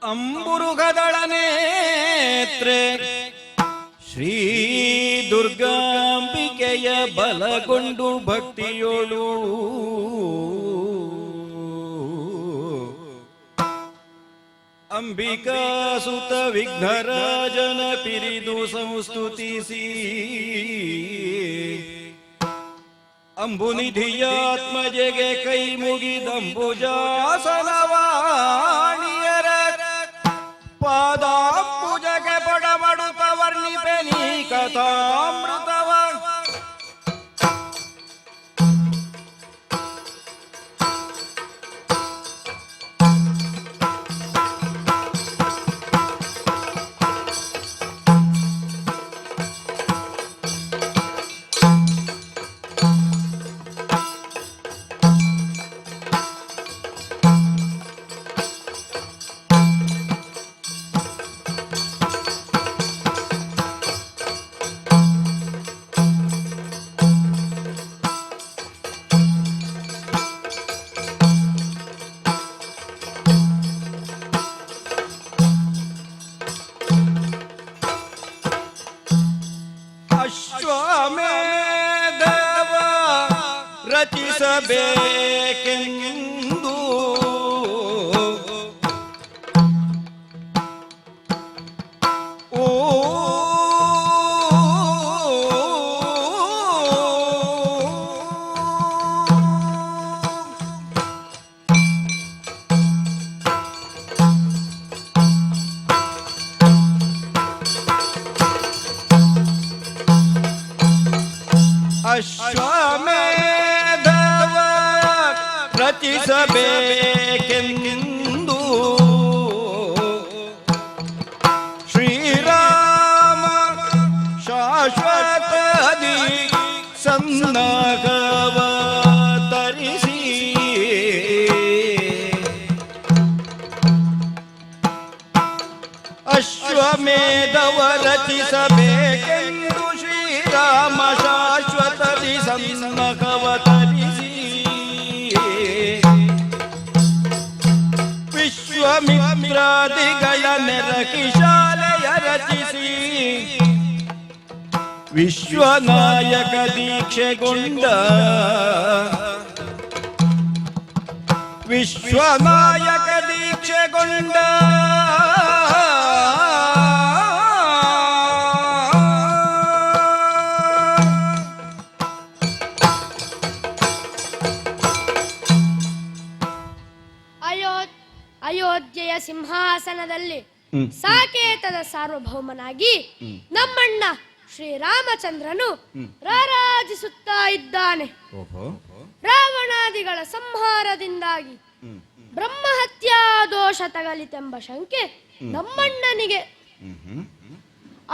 ಅಂಬುರುಗದಳ ನೇತ್ರೆ ಶ್ರೀ ದುರ್ಗಾಂಬಿಕೆಯ ಬಲಗೊಂಡು ಭಕ್ತಿಯೋಳು ಅಂಬಿಕಾ ಸುತ ವಿಘ್ನರಾಜನ ಪಿರಿದು ಸಂಸ್ತುತಿಸಿ ಅಂಬುನಿಧಿಯಾತ್ಮಜೆಗೆ ಕೈ ಮುಗಿದಂಬುಜಾಸನವಾಣಿಯರ ಪಾದಾಂಬುಜಗೆ ಪಡಬಡುತ್ತ ವರ್ಣಿಪೆ ನೀ ಕಥಾಮೃತವ ಅಶ್ವಮೇಧವ ರಚಿಸಬೇಕೆಂದು ಅಶ್ವಮೇಧವ ರಚಿಸಬೇಕೆಂದು ಶ್ರೀರಾಮ ಶಾಶ್ವತದಿ ಸನ್ನಗವ ತರಿಸಿ ಅಶ್ವಮೇಧವ ರಚಿಸಬೇಕೆಂದು ಶ್ರೀರಾಮ ಶಾಶ್ವತದಿ ಸನ್ನಗವ ತರಿಸಿ ವಿಶ್ವಮಿತ್ರಾದಿಗಳ ನೆರಕಿ ಶಾಲೆಯ ರಚಿಸಿ ವಿಶ್ವನಾಯಕ ದೀಕ್ಷೆಗೊಂಡ ವಿಶ್ವನಾಯಕ ದೀಕ್ಷೆಗೊಂಡ ಅಯೋಧ್ಯೆಯ ಸಿಂಹಾಸನದಲ್ಲಿ ಸಾಕೇತದ ಸಾರ್ವಭೌಮನಾಗಿ ನಮ್ಮಣ್ಣ ಶ್ರೀರಾಮಚಂದ್ರನು ರಾರಾಜಿಸುತ್ತಾ ಇದ್ದಾನೆ. ರಾವಣಾದಿಗಳ ಸಂಹಾರದಿಂದಾಗಿ ಬ್ರಹ್ಮಹತ್ಯಾ ದೋಷ ತಗಲಿತೆಂಬ ಶಂಕೆ ನಮ್ಮಣ್ಣನಿಗೆ.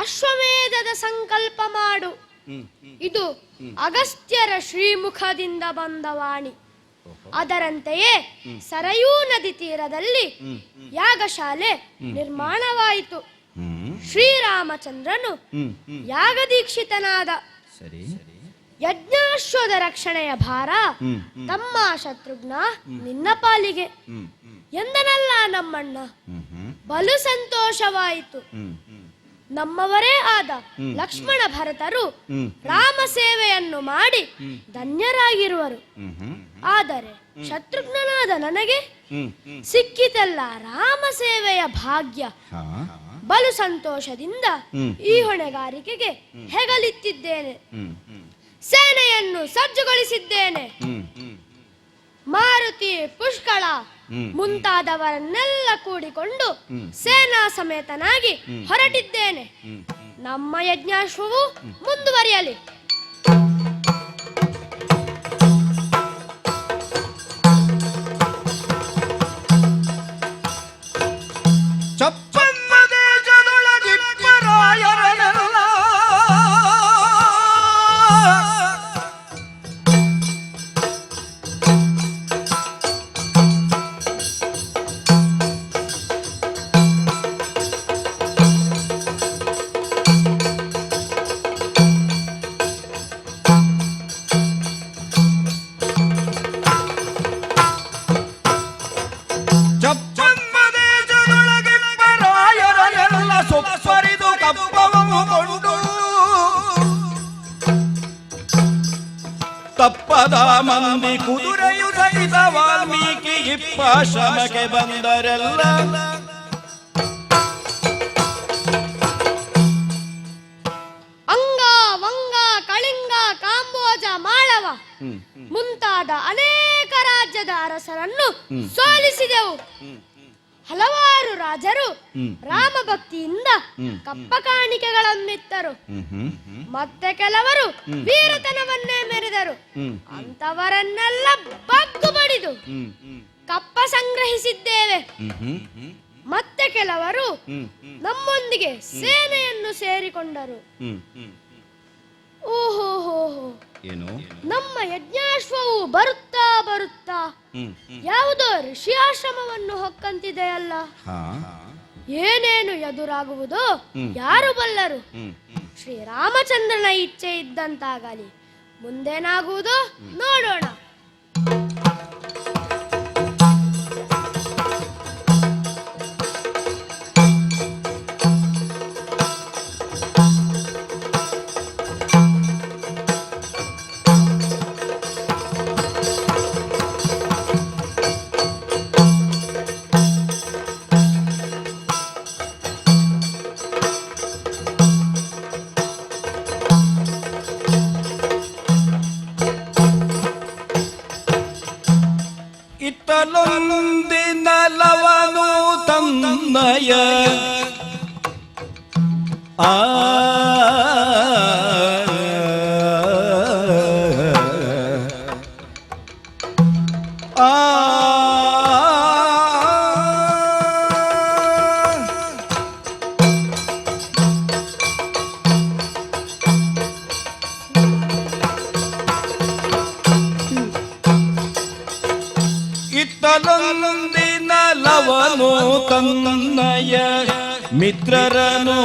ಅಶ್ವಮೇಧದ ಸಂಕಲ್ಪ ಮಾಡು, ಇದು ಅಗಸ್ತ್ಯರ ಶ್ರೀಮುಖದಿಂದ ಬಂದ ವಾಣಿ. ಅದರಂತೆಯೇ ಸರಯೂ ನದಿ ತೀರದಲ್ಲಿ ಯಾಗಶಾಲೆ ನಿರ್ಮಾಣವಾಯಿತು. ಶ್ರೀರಾಮಚಂದ್ರನು ಯಾಗದೀಕ್ಷಿತನಾದ. ಯಜ್ಞಾಶ್ವದ ರಕ್ಷಣೆಯ ಭಾರ ತಮ್ಮ ಶತ್ರುಘ್ನ ನಿನ್ನ ಪಾಲಿಗೆ ಎಂದನಲ್ಲ ನಮ್ಮಣ್ಣ. ಬಲು ಸಂತೋಷವಾಯಿತು. ನಮ್ಮವರೇ ಆದ ಲಕ್ಷ್ಮಣ ಭರತರು ರಾಮ ಸೇವೆಯನ್ನು ಮಾಡಿ ಧನ್ಯರಾಗಿರುವರು. ಆದರೆ ಶತ್ರುಘ್ನನಾದ ನನಗೆ ಸಿಕ್ಕಿತಲ್ಲ ರಾಮ ಸೇವೆಯ ಭಾಗ್ಯ. ಬಲು ಸಂತೋಷದಿಂದ ಈ ಹೊಣೆಗಾರಿಕೆಗೆ ಹೆಗಲಿತ್ತಿದ್ದೇನೆ. ಸೇನೆಯನ್ನು ಸಜ್ಜುಗೊಳಿಸಿದ್ದೇನೆ. ಮಾರುತಿ, ಪುಷ್ಕಳ ಮುಂತಾದವರನ್ನೆಲ್ಲ ಕೂಡಿಕೊಂಡು ಸೇನಾ ಸಮೇತನಾಗಿ ಹೊರಟಿದ್ದೇನೆ. ನಮ್ಮ ಯಜ್ಞಾಶ್ವವು ಮುಂದುವರಿಯಲಿ. ಪದ ಮಂದಿ ಕುದುರೆಯು ಸಹಿತ ವಾಲ್ಮೀಕಿ ಇಪ್ಪಾಶ್ರಮಕ್ಕೆ ಬಂದರೆಲ್ಲ ಅಂಗ ವಂಗ ಕಳಿಂಗ ಕಾಂಬೋಜ ಮಾಳವ ಮುಂತಾದ ಅನೇಕ ರಾಜ್ಯದ ಅರಸರನ್ನು ಸೋಲಿಸಿದೆವು. ಹಲವಾರು ರಾಜರು ರಾಮ ಭಕ್ತಿಯಿಂದ ಕಪ್ಪ ಕಾಣಿಕೆಗಳನ್ನಿತ್ತರು. ಮತ್ತೆ ಕೆಲವರು ವೀರತನವನ್ನೇ ಮೆರೆದರು. ಅಂತವರನ್ನೆಲ್ಲ ಬಗ್ಗು ಬಡಿದು ಕಪ್ಪ ಸಂಗ್ರಹಿಸಿದ್ದೇವೆ. ಮತ್ತೆ ಕೆಲವರು ನಮ್ಮೊಂದಿಗೆ ಸೇನೆಯನ್ನು ಸೇರಿಕೊಂಡರು. ಓಹೋ, ಏನು? ನಮ್ಮ ಯಜ್ಞಾಶ್ವವು ಬರುತ್ತಾ ಬರುತ್ತಾ ಯಾವುದೋ ಋಷಿಯಾಶ್ರಮವನ್ನು ಹೊಕ್ಕಂತಿದೆಯಲ್ಲ. ಏನೇನು ಎದುರಾಗುವುದೋ ಯಾರು ಬಲ್ಲರು. ಶ್ರೀರಾಮಚಂದ್ರನ ಇಚ್ಛೆ ಇದ್ದಂತಾಗಲಿ. ಮುಂದೇನಾಗುವುದೋ ನೋಡೋಣ. ಇತ್ತಲೊಂದಿನ ಲವನು ತನ್ನಯ ಇತ್ತಲೊಂದಿನ ಲವನು ತನ್ನಯ ಮಿತ್ರರನು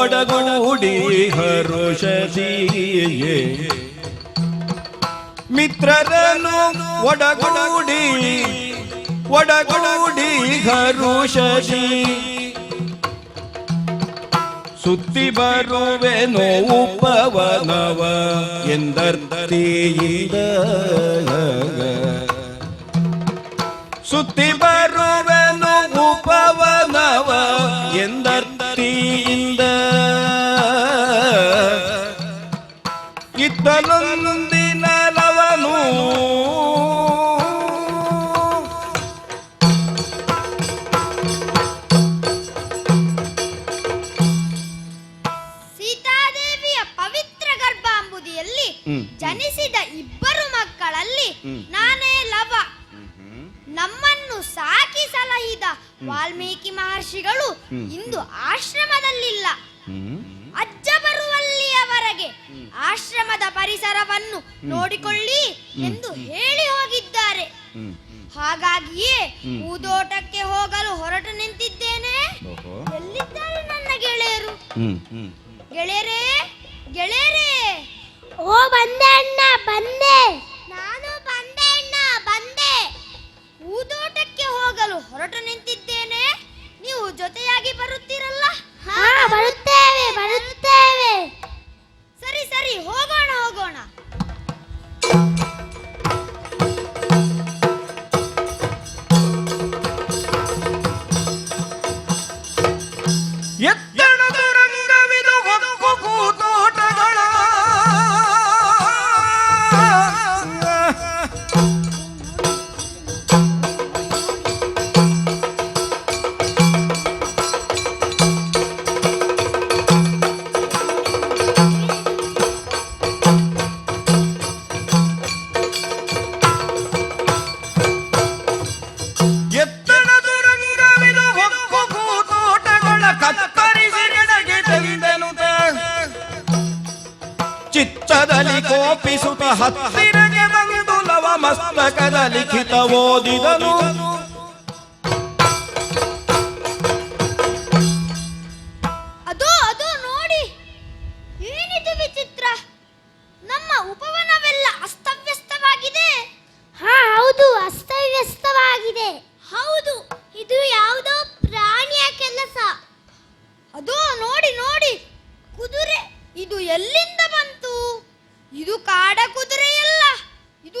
ಒಡಗೂಡಿ ಹರುಷದಿಯೇ ಮಿತ್ರರನು ಒಡಗೂಡಿ ಹರುಷದಿ ಸುತ್ತಿ ಬರುವೆನೋ ಉಪವನವ ಎಂದರ್ತಿಯಿಂದ ಸುತ್ತಿ ಬರುವೆನು ಉಪವನವ ಎಂದರ್ತಿಯಿಂದ ಇತ್ತಲೊಂದಿನ ಲವನು ಸೀತಾದೇವಿಯ ಪವಿತ್ರ ಗರ್ಭಾಂಬುದಿಯಲ್ಲಿ ಜನಿಸಿದ ಇಬ್ಬರು ಮಕ್ಕಳಲ್ಲಿ ನಾನೇ ಲವ. ನಮ್ಮನ್ನು ಸಾಕಿ ಸಲಹಿದ ವಾಲ್ಮೀಕಿ ಮಹರ್ಷಿಗಳು ಇಂದು ಆಶ್ರಮದಲ್ಲಿಲ್ಲ. ಅಜ್ಜ ಬರುವಲ್ಲಿಯವರೆಗೆ ಆಶ್ರಮದ ಪರಿಸರವನ್ನು ನೋಡಿಕೊಳ್ಳಿ ಎಂದು ಹೇಳಿ ಹೋಗಿದ್ದಾರೆ. ಹಾಗಾಗಿಯೇ ಊದೋಟಕ್ಕೆ ಹೋಗಲು ಹೊರಟು ನಿಂತಿದ್ದೇನೆ. ಎಲ್ಲಿದ್ದಾರೆ ನನ್ನ ಗೆಳೆಯರು? ಗೆಳೆಯರೇ, ಗೆಳೆಯರೇ! ಓ ಬಂದೆ ಅಣ್ಣ, ಬಂದೆ. ನಾನು ಬಂದೆ ಅಣ್ಣ, ಬಂದೆ. ಊದೋಟಕ್ಕೆ ಹೋಗಲು ಹೊರಟು ನಿಂತಿದ್ದೇನೆ. ನೀವು ಜೊತೆಯಾಗಿ ಬರುತ್ತೀರಲ್ಲ? ಬರುತ್ತೇವೆ, ಬರುತ್ತೇವೆ. ಸರಿ ಸರಿ, ಹೋಗೋಣ ಹೋಗೋಣ. ಎತ್ತಣದ ರಂಗವಿದು ಹೊಕ್ಕು ಕೂತೋಟಗಳ ಎತ್ತಣದ ರಂಗವಿದು ಹೊಕ್ಕು ಕೂತೋಟಗಳ ಕತ್ತರಿಸಿ ಎಡಗೆ ತಂದೆನು ಚಿತ್ತದಲ್ಲಿ ಕೋಪಿಸುತ್ತ ಹತ್ತಿರಗೆ ಬಂದು ಲವ ಮಸ್ತಕದ ಲಿಖಿತ ಓದಿದನು. ಅದು ಅದು ನೋಡಿ, ಏನಿದು ವಿಚಿತ್ರ! ನಮ್ಮ ಉಪವನವೆಲ್ಲ ಅಸ್ತವ್ಯಸ್ತವಾಗಿದೆ. ಹೌದು, ಅಸ್ತವ್ಯಸ್ತವಾಗಿದೆ. ಹೌದು, ಇದು ಯಾವುದೋ ಪ್ರಾಣಿಯ ಕೆಲಸ. ಅದು ನೋಡಿ ನೋಡಿ, ಕುದುರೆ. ಇದು ಎಲ್ಲಿಂದ ಬಂತು? ಇದು ಕಾಡ ಕುದುರೆಯಲ್ಲ, ಇದು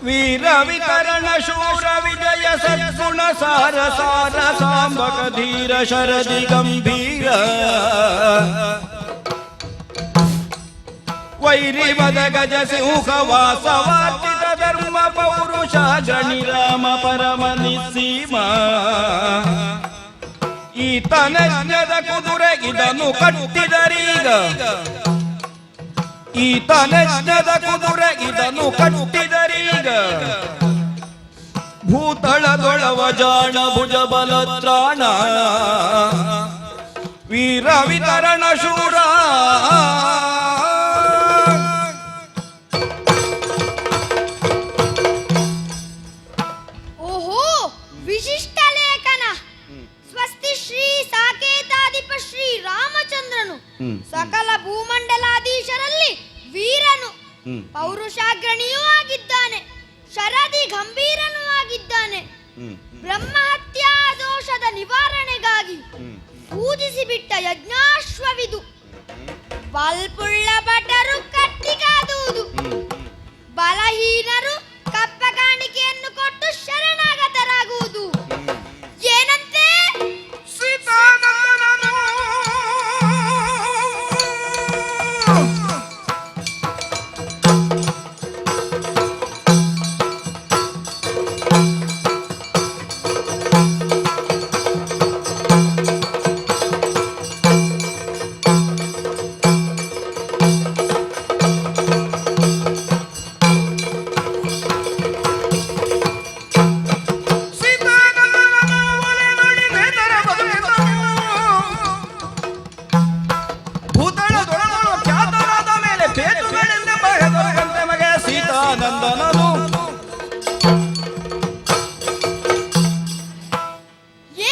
ವೀರ ವಿತರಣ ಶೂರ ವಿಜಯ ಸದ್ಗುಣ ಸಾರ ಸಾರ ಸಾಂಬಕ ಧೀರ ಶರದಿ ಗಂಭೀರ ವೈರಿ ಮದ ಗಜ ಸಿಂಹ ವಾಸವಾರ್ಜಿತ ಧರ್ಮ ಪೌರುಷ ಗಣಿರಾಮ ಪರಮ ನಿಸ್ಸೀಮ ಈತನಜ್ಞದ ಕುದುರೆ ಇದನ್ನು ಕಟ್ಟಿದರೀಗ ಈತನಜ್ಞದ ಕುದುರೆ ಇದನ್ನು ಕಟ್ಟಿದರೀಗ ಭೂತಳದೊಳವ ಜಾಣ ಭುಜ ಬಲತ್ರಾಣ ವೀರ ವಿತರಣ ಶೂರ ಓಹೋ ವಿಶಿಷ್ಟ ಲೇಖನ. ಸ್ವಸ್ತಿ ಶ್ರೀ ಸಾಕೇತಾಧಿಪ ಶ್ರೀ ರಾಮಚಂದ್ರನು ಸಕಲ ಭೂಮಂಡಲಾಧೀಶರಲ್ಲಿ ವೀರನು, ಪೌರುಷಾಗ್ರಣಿಯೂ ಆಗಿದ್ದಾನೆ, ಶರದಿ ಗಂಭೀರನೂ ಆಗಿದ್ದಾನೆ. ಬ್ರಹ್ಮಹತ್ಯಾ ದೋಷದ ನಿವಾರಣೆಗಾಗಿ ಪೂಜಿಸಿ ಬಿಟ್ಟ ಯಜ್ಞಾಶ್ವವಿದು. ಬಲ್ಪುಳ್ಳ ಭಟರು ಕಟ್ಟಿಗಾದುವುದು, ಬಲಹೀನರು ಕಪ್ಪ ಕಾಣಿಕೆಯನ್ನು ಕೊಟ್ಟು ಶರಣಾಗತರಾಗುವುದು. ಏನಂತೆ?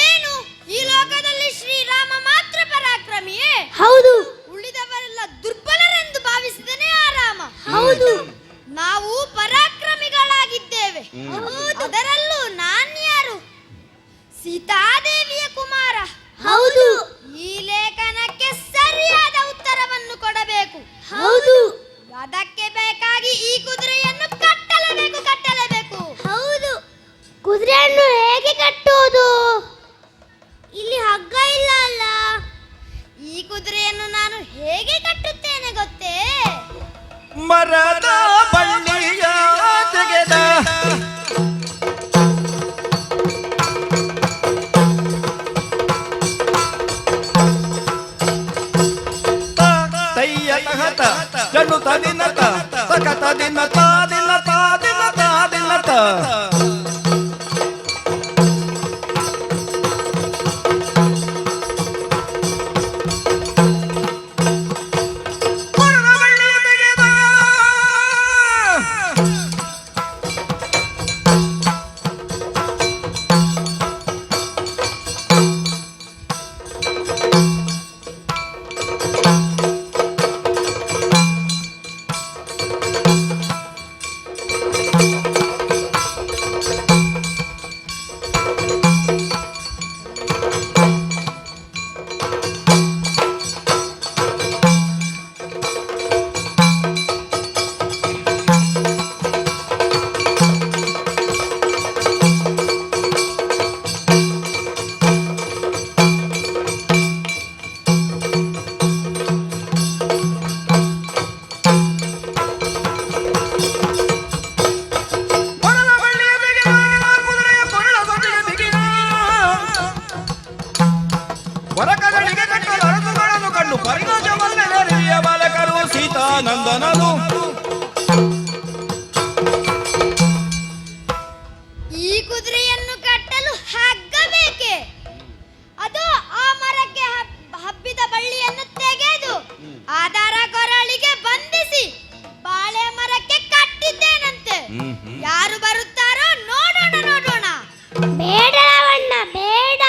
ಏನು ಈ ಲೋಕದಲ್ಲಿ ಶ್ರೀರಾಮ ಮಾತ್ರ ಪರಾಕ್ರಮಿಯೇ? ಹೌದು. ಉಳಿದವರೆಲ್ಲ ದುರ್ಬಲರೆಂದು ಭಾವಿಸಿದನೇ ಆ ರಾಮ. ಹೌದು. ನಾವು ಪರಾಕ್ರಮಿಗಳಾಗಿದ್ದೇವೆ. ಅದರಲ್ಲೂ ನಾನ್ಯಾರು? ಸೀತಾದೇವಿಯ ಕುಮಾರ. ಹೌದು. ಈ ಲೇಖನಕ್ಕೆ ಸರಿಯಾದ ಉತ್ತರವನ್ನು ಕೊಡಬೇಕು. ಹೌದು. ಅದಕ್ಕೆ ಬೇಕಾಗಿ ಈ ಕುದುರೆಯನ್ನು ಕಟ್ಟಲೇಬೇಕು. ಹೌದು. ಕುದುರೆಯನ್ನು ಹೇಗೆ ಕಟ್ಟುವುದು? ಇಲ್ಲಿ ಹಗ್ಗ ಇಲ್ಲ ಅಲ್ಲ. ಈ ಕುದುರೆಯನ್ನು ನಾನು ಹೇಗೆ ಕಟ್ಟುತ್ತೇನೆ ಗೊತ್ತೇ? ಮರದ ಬಳ್ಳಿಯ ತೆಗೆದ ತಯ್ಯ ತಹತ ಜಣ್ಣು ತದಿನತ ತಕತ ದಿನ ತಾದಿನ ತಾದಿನ ತಾದಿನತ ಹೊರಕಗಳಿಗೆ ಕಟ್ಟಲು ಅರಸುಗಳನ್ನು ಕಂಡು ಪರಿಣಾಮವನ್ನೇ ನೆರವಿಯ ಬಾಲಕರು ಸೀತಾನಂದನನು ಈ ಕುದುರೆಯನ್ನು ಕಟ್ಟಲು ಹಗ್ಗ ಬೇಕೆ? ಅದು ಆ ಮರಕ್ಕೆ ಹಬ್ಬಿದ ಬಳ್ಳಿಯನ್ನು ತೆಗೆದು ಅದರ ಕೊರಳಿಗೆ ಬಂಧಿಸಿ ಬಾಳೆ ಮರಕ್ಕೆ ಕಟ್ಟಿದ್ದೇನಂತೆ. ಯಾರು ಬರುತ್ತಾರೋ ನೋಡೋಣ. ಬೇಡ ರಾವಣ್ಣ, ಬೇಡ.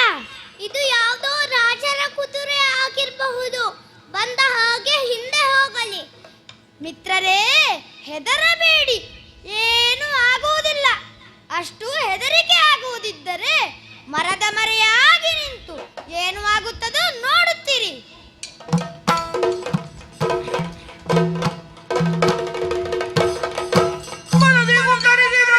ಇದು ಯಾವುದೋ ರಾಜರ ಕುದುರೆ ಆಗಿರಬಹುದು. ಬಂದ ಹಾಗೆ ಹಿಂದೆ ಹೋಗಲಿ. ಮಿತ್ರರೇ, ಹೆದರಬೇಡಿ, ಏನು ಆಗುವುದಿಲ್ಲ. ಅಷ್ಟು ಹೆದರಿಕೆ ಆಗುವುದಿದ್ದರೆ ಮರದ ಮರೆಯಾಗಿ ನಿಂತು ಏನು ಆಗುತ್ತದೋ ನೋಡುತ್ತೀರಿ. ಮನದಿ ಮುಖರಿಸಿದ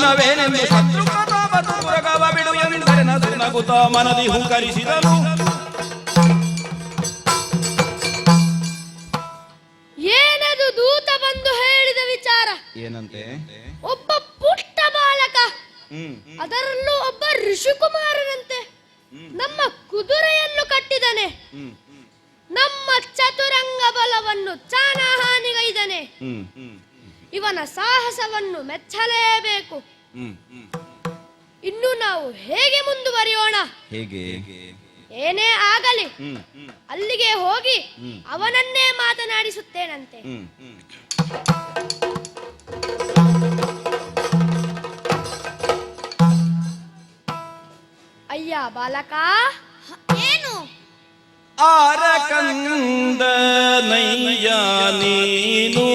ಮೌನವೇನೆಂದು ಶತ್ರುಕೃತವತುರಗವ ಬಿಡು ಎಂದರೆ ನಗುತ್ತ ಮನದಿ ಹೂಕರಿಸಿದನು. ಏನದು ದೂತ ಬಂದು ಹೇಳಿದ ವಿಚಾರ? ಏನಂತೆ? ಒಬ್ಬ ಪುಟ್ಟ ಬಾಲಕ, ಅದರಲ್ಲೂ ಒಬ್ಬ ಋಷಿಕುಮಾರನಂತೆ ನಮ್ಮ ಕುದುರೆಯನ್ನು ಕಟ್ಟಿದನೆ. ನಮ್ಮ ಚತುರಂಗ ಬಲವನ್ನು ಚಾನಹಾನಿಗೈದನೆ. ಇವನ ಸಾಹಸವನ್ನು ಮೆಚ್ಚಲೇಬೇಕು. ಇನ್ನು ನಾವು ಹೇಗೆ ಮುಂದುವರಿಯೋಣ? ಹೇಗೆ? ಏನೇ ಆಗಲಿ ಅಲ್ಲಿಗೆ ಹೋಗಿ ಅವನನ್ನೇ ಮಾತನಾಡಿಸುತ್ತೇನಂತೆ. ಅಯ್ಯ ಬಾಲಕ, ಏನು? ಆರಕಂದ ನಯ್ಯ ನೀನು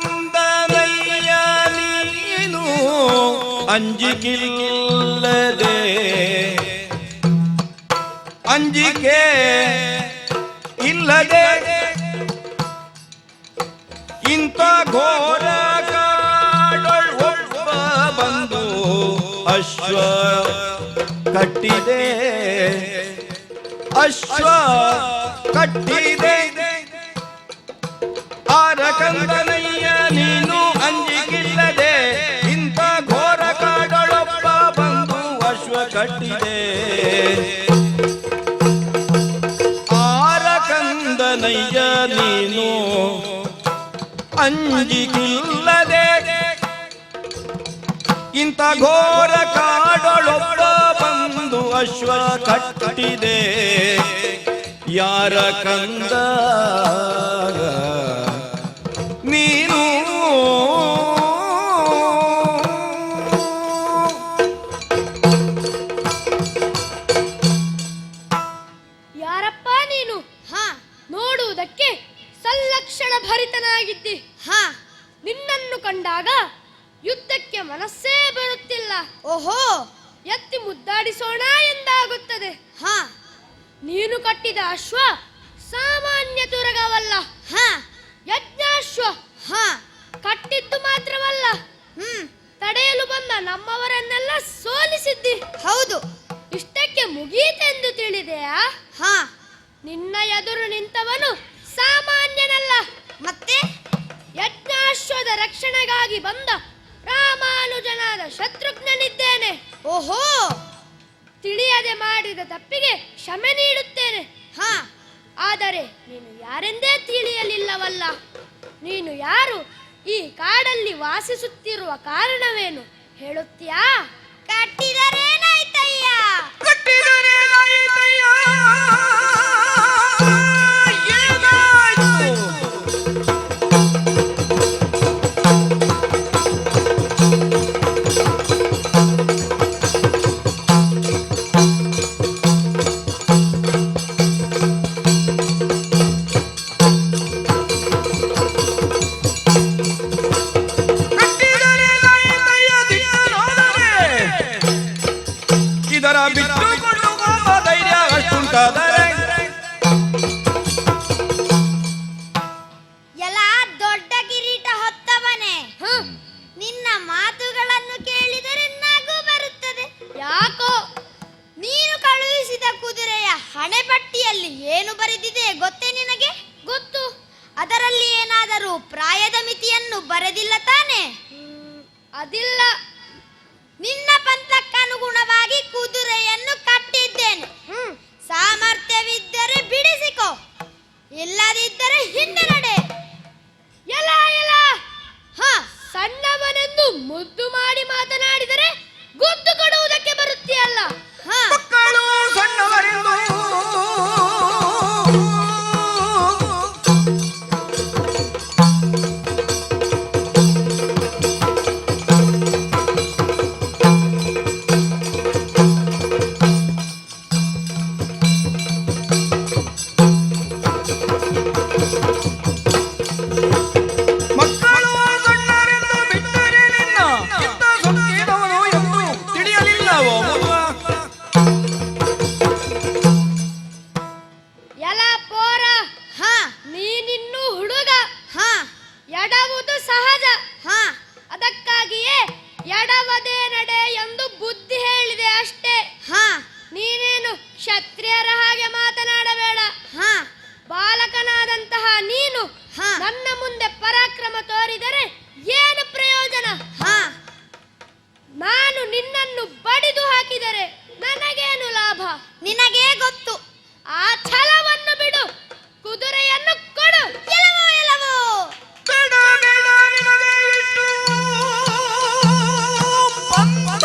ಅರಕಂದನಯ್ಯ ನೀನು ಅಂಜಿಕಿಲ್ಲದೆ ಅಂಜಿಕೆ ಇಲ್ಲದೆ ಇಂಥ ಘೋರ ಕಾಡೊಬ್ಬ ಬಂದು ಅಶ್ವ ಕಟ್ಟಿದೆ ಅಶ್ವ ಕಟ್ಟಿದೆ. ಆರಕಂದನಯ್ಯ ನೀನು ಅಂಜಿಕಿಲ್ಲದೆ ಇಂಥ ಘೋರ ಕಾಡೊಳೊಬ್ಬ ಬಂದು ಅಶ್ವ ಕಟ್ಟಿದೆ. ಆರಕಂದನಯ್ಯ ನೀನು ಅಂಜಿಕಿಲ್ಲದೆ ಇಂಥ ಘೋರ ಕಾಡೊಳೊಬ್ಬ ಬಂದು ಅಶ್ವ ಕಟ್ಟಿದೆ. ಯಾರ ಕಂದ ನೀನು? ಯಾರಪ್ಪ ನೀನು? ನೋಡುವುದಕ್ಕೆ ಸಲ್ಲಕ್ಷಣ ಭರಿತನಾಗಿದ್ದಿ. ನಿನ್ನನ್ನು ಕಂಡಾಗ ಯುದ್ಧಕ್ಕೆ ಮನಸ್ಸೇ ಬರುತ್ತಿಲ್ಲ. ಓಹೋ, ಎತ್ತಿ ಮುದ್ದಾಡಿಸೋಣ ಎಂದಾಗುತ್ತದೆ. ನೀನು ಕಟ್ಟಿದ ಅಶ್ವ ಸಾಮಾನ್ಯ ತುರಗವಲ್ಲ, ಯಜ್ಞಾಶ್ವ. ಕಟ್ಟಿದ್ದು ಮಾತ್ರವಲ್ಲ, ತಡೆಯಲು ಬಂದ ನಮ್ಮವರನ್ನೆಲ್ಲ ಸೋಲಿಸಿದ್ದಿ. ಹೌದು. ಇಷ್ಟಕ್ಕೆ ಮುಗೀತೆಂದು ತಿಳಿದೆಯಾ? ನಿನ್ನ ಎದುರು ನಿಂತವನು ಸಾಮಾನ್ಯನಲ್ಲ. ಮತ್ತೆ ಯಜ್ಞಾಶ್ವದ ರಕ್ಷಣೆಗಾಗಿ ಬಂದ ರಾಮಾನುಜನಾದ ಶತ್ರುಘ್ನನಿದ್ದೇನೆ. ಓಹೋ, ತಿಳಿಯದೆ ಮಾಡಿದ ತಪ್ಪಿಗೆ ಕ್ಷಮೆ ನೀಡುತ್ತೇನೆ. ಆದರೆ ನೀನು ಯಾರೆಂದೇ ತಿಳಿಯಲಿಲ್ಲವಲ್ಲ. ನೀನು ಯಾರು? ಈ ಕಾಡಲ್ಲಿ ವಾಸಿಸುತ್ತಿರುವ ಕಾರಣವೇನು ಹೇಳುತ್ತೀಯಾ? ಕಟ್ಟಿದರೇನಾಯ್ತಯ್ಯ? ಕಟ್ಟಿದರೇನಾಯ್ತಯ್ಯ? ಇದರ ಬಿಟ್ಟುಕೊಂಡು ಹೋಗುವ ಧೈರ್ಯ ಅಷ್ಟುಂಟಾದರೆ ಎಲ್ಲ ದೊಡ್ಡ ಕಿರೀಟ ಹೊತ್ತವನೇ, ನಿನ್ನ ಮಾತುಗಳನ್ನು ಕೇಳಿದರೆ ನಗು ಬರುತ್ತದೆ. ಯಾಕೋ? ನೀನು ಕಳುಹಿಸಿದ ಕುದುರೆಯ ಹಣೆಪಟ್ಟಿಯಲ್ಲಿ ಏನು ಬರೆದಿದೆ ಗೊತ್ತೇ ನಿನಗೆ? ಗೊತ್ತು. ಅದರಲ್ಲಿ ಏನಾದರೂ ಪ್ರಾಯದ ಮಿತಿಯನ್ನು ಬರೆದಿಲ್ಲ ತಾನೆ? ಅದಿಲ್ಲ. ನಿನ್ನ ಪಂಥಕ್ಕನುಗುಣವಾಗಿ ಕುದುರೆಯನ್ನು ಕಟ್ಟಿದ್ದೇನೆ. ಸಾಮರ್ಥ್ಯವಿದ್ದರೆ ಬಿಡಿಸಿಕೋ, ಇಲ್ಲದಿದ್ದರೆ ಹಿಂದೆ ನಡೆ. ಎಲ ಎಲ, ಸಣ್ಣವನೆಂದು ಮುದ್ದು ಮಾಡಿ ಮಾತನಾಡಿದರೆ ಗುದ್ದು ಕೊಡುವುದಕ್ಕೆ ಬರುತ್ತೀಯಲ್ಲ. ಮಕ್ಕಳು ಸಣ್ಣವರೆಂದು ನಿನಗೇ ಗೊತ್ತು. ಆ ಛಲವನ್ನು ಬಿಡು, ಕುದುರೆಯನ್ನು ಕೊಡು. ಎಲವೋ ಎಲವೋ. ಬೇಡ ಬೇಡ ನಿನಗೆ ಇಷ್ಟು ಪಂಥ.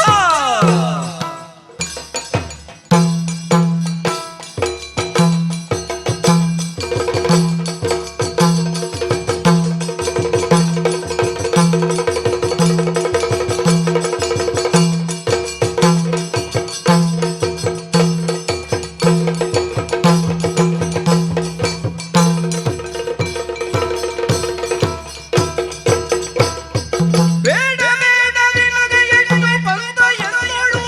ಬೇಡ ಬೇಡ ನಿನಗೆ ಎಷ್ಟು ಪಂಥ ಎನ್ನಳು.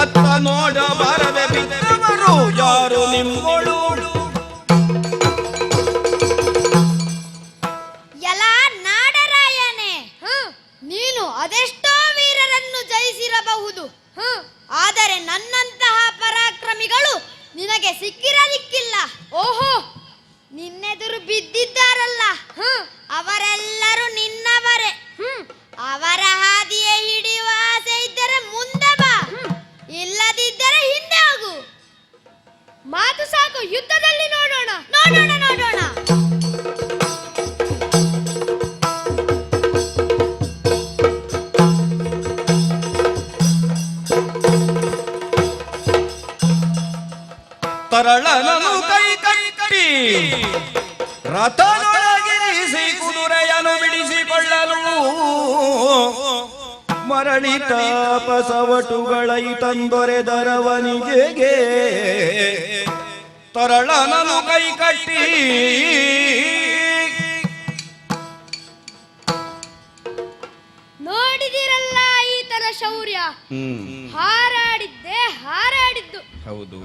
ಅತ್ತ ನೋಡಬಾರದೆ ಬಿದ್ದವರು ಯಾರು ನಿಮ್ಮಳು. ಎಲ ನಾಡರಾಯನೇ, ನೀನು ಅದೆಷ್ಟೋ ವೀರರನ್ನು ಜಯಿಸಿರಬಹುದು. ಆದರೆ ನನ್ನಂತಹ ಪರಾಕ್ರಮಿಗಳು ನಿನಗೆ ಸಿಕ್ಕಿರಲಿಕ್ಕಿಲ್ಲ. ಓಹೋ, ನಿನ್ನೆದುರು ಬಿದ್ದಿದ್ದಾರಲ್ಲ, ಅವರೆಲ್ಲರೂ ನಿನ್ನವರೇ. ಅವರ ಹಾದಿಯೇ ಹಿಡಿಯುವ ಆಸೆ ಇದ್ದರೆ ಮುಂದೆ ಬಾ, ಇಲ್ಲದಿದ್ದರೆ ಹಿಂದೆ ಹೋಗು. ಮಾತು ಸಾಕು, ಯುದ್ಧದಲ್ಲಿ ನೋಡೋಣ. ನೋಡೋಣ ನೋಡೋಣ. ತರಳನನು ಕೈ ಕಟ್ಟಿ ರಥನೊಳಗಿರಿಸಿ ಕುದುರೆಯನ್ನು ಬಿಡಿಸಿಕೊಳ್ಳಲು ಮರಳಿ ತಾಪಸವಟುಗಳೈ ತಂದೊರೆದರವನಿಗೆಗೆ. ತರಳನನು ಕೈ ಕಟ್ಟಿ ನೋಡಿದಿರಲ್ಲ ಈತನ ಶೌರ್ಯ. ಹಾರಾಡಿದ್ದೆ ಹಾರಾಡಿದ್ದು. ಹೌದು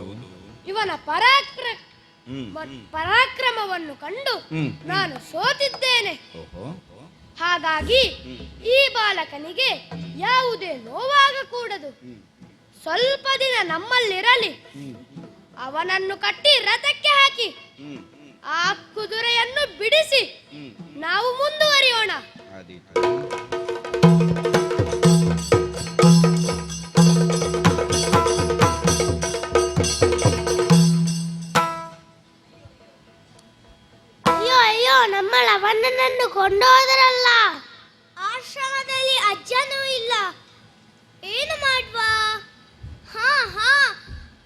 ಇವನ ಪರಾಕ್ರಮವನ್ನು ಕಂಡು ನಾನು ಸೋತಿದ್ದೇನೆ. ಹಾಗಾಗಿ ಈ ಬಾಲಕನಿಗೆ ಯಾವುದೇ ನೋವಾಗಕೂಡದು. ಸ್ವಲ್ಪ ದಿನ ನಮ್ಮಲ್ಲಿರಲಿ. ಅವನನ್ನು ಕಟ್ಟಿ ರಥಕ್ಕೆ ಹಾಕಿ ಆ ಕುದುರೆಯನ್ನು ಬಿಡಿಸಿ ನಾವು ಮುಂದುವರಿಯೋಣ. ಅಯ್ಯೋ ಅಯ್ಯೋ, ನಮ್ಮ ಲವಣ್ಣನನ್ನು ಕೊಂಡೋದರಲ್ಲ. ಆಶ್ರಮದಲ್ಲಿ ಅಜ್ಜನೂ ಇಲ್ಲ. ಏನು ಮಾಡ್ವಾ? ಹಾ ಹಾ,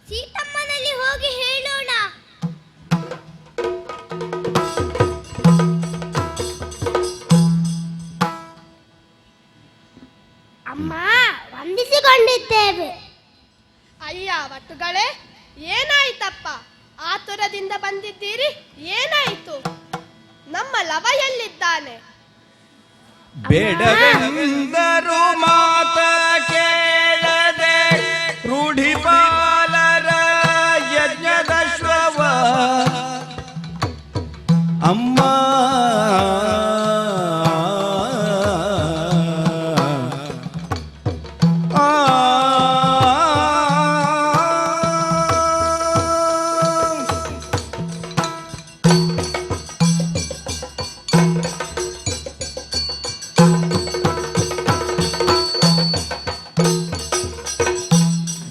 ಸೀತಮ್ಮನಲ್ಲಿ ಹೋಗಿ ಹೇಳೋಣ. ಅಮ್ಮ, ವಂದಿಸಿಕೊಂಡಿದ್ದೇವೆ. ಅಯ್ಯ ವಟುಗಳೇ, ಏನಾಯ್ತಪ್ಪ? ಆತುರದಿಂದ ಬಂದಿದ್ದೀರಿ, ಏನಾಯಿತು? ನಮ್ಮ ಲವ ಎಲ್ಲಿದ್ದಾನೆ? ಬೇಡವೆಂದರು ಮಾತ ಕೇಳದೆ ರೂಢಿಪಾಲರ ಯಜ್ಞದಶ್ವವ ಅಮ್ಮ.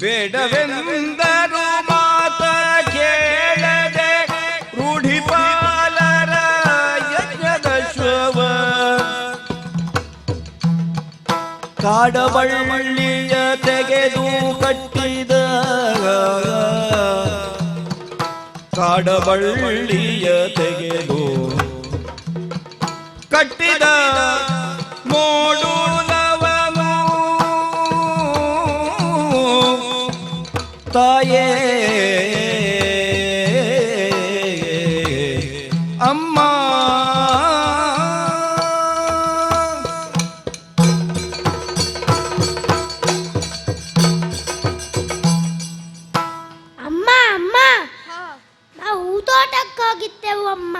ಬೇಡವೆಂದರು ಮಾತ ಕೇಳದೆ ರೂಢಿಪಾಲರ ಯಜ್ಞದಶ್ವವ ಕಾಡಬಳ್ಳಿಯ ತೆಗೆದು ಕಟ್ಟಿದ ಕಾಡಬಳ್ಳಿಯ ತೆಗೆದು ಕಟ್ಟಿದ ಮೋಡುಲವನು ತಾಯೇ ಅಮ್ಮ. ಅಮ್ಮ ಅಮ್ಮ, ನಾವು ಹೂತೋಟಕ್ಕೆ ಹೋಗಿದ್ದೆವು ಅಮ್ಮ.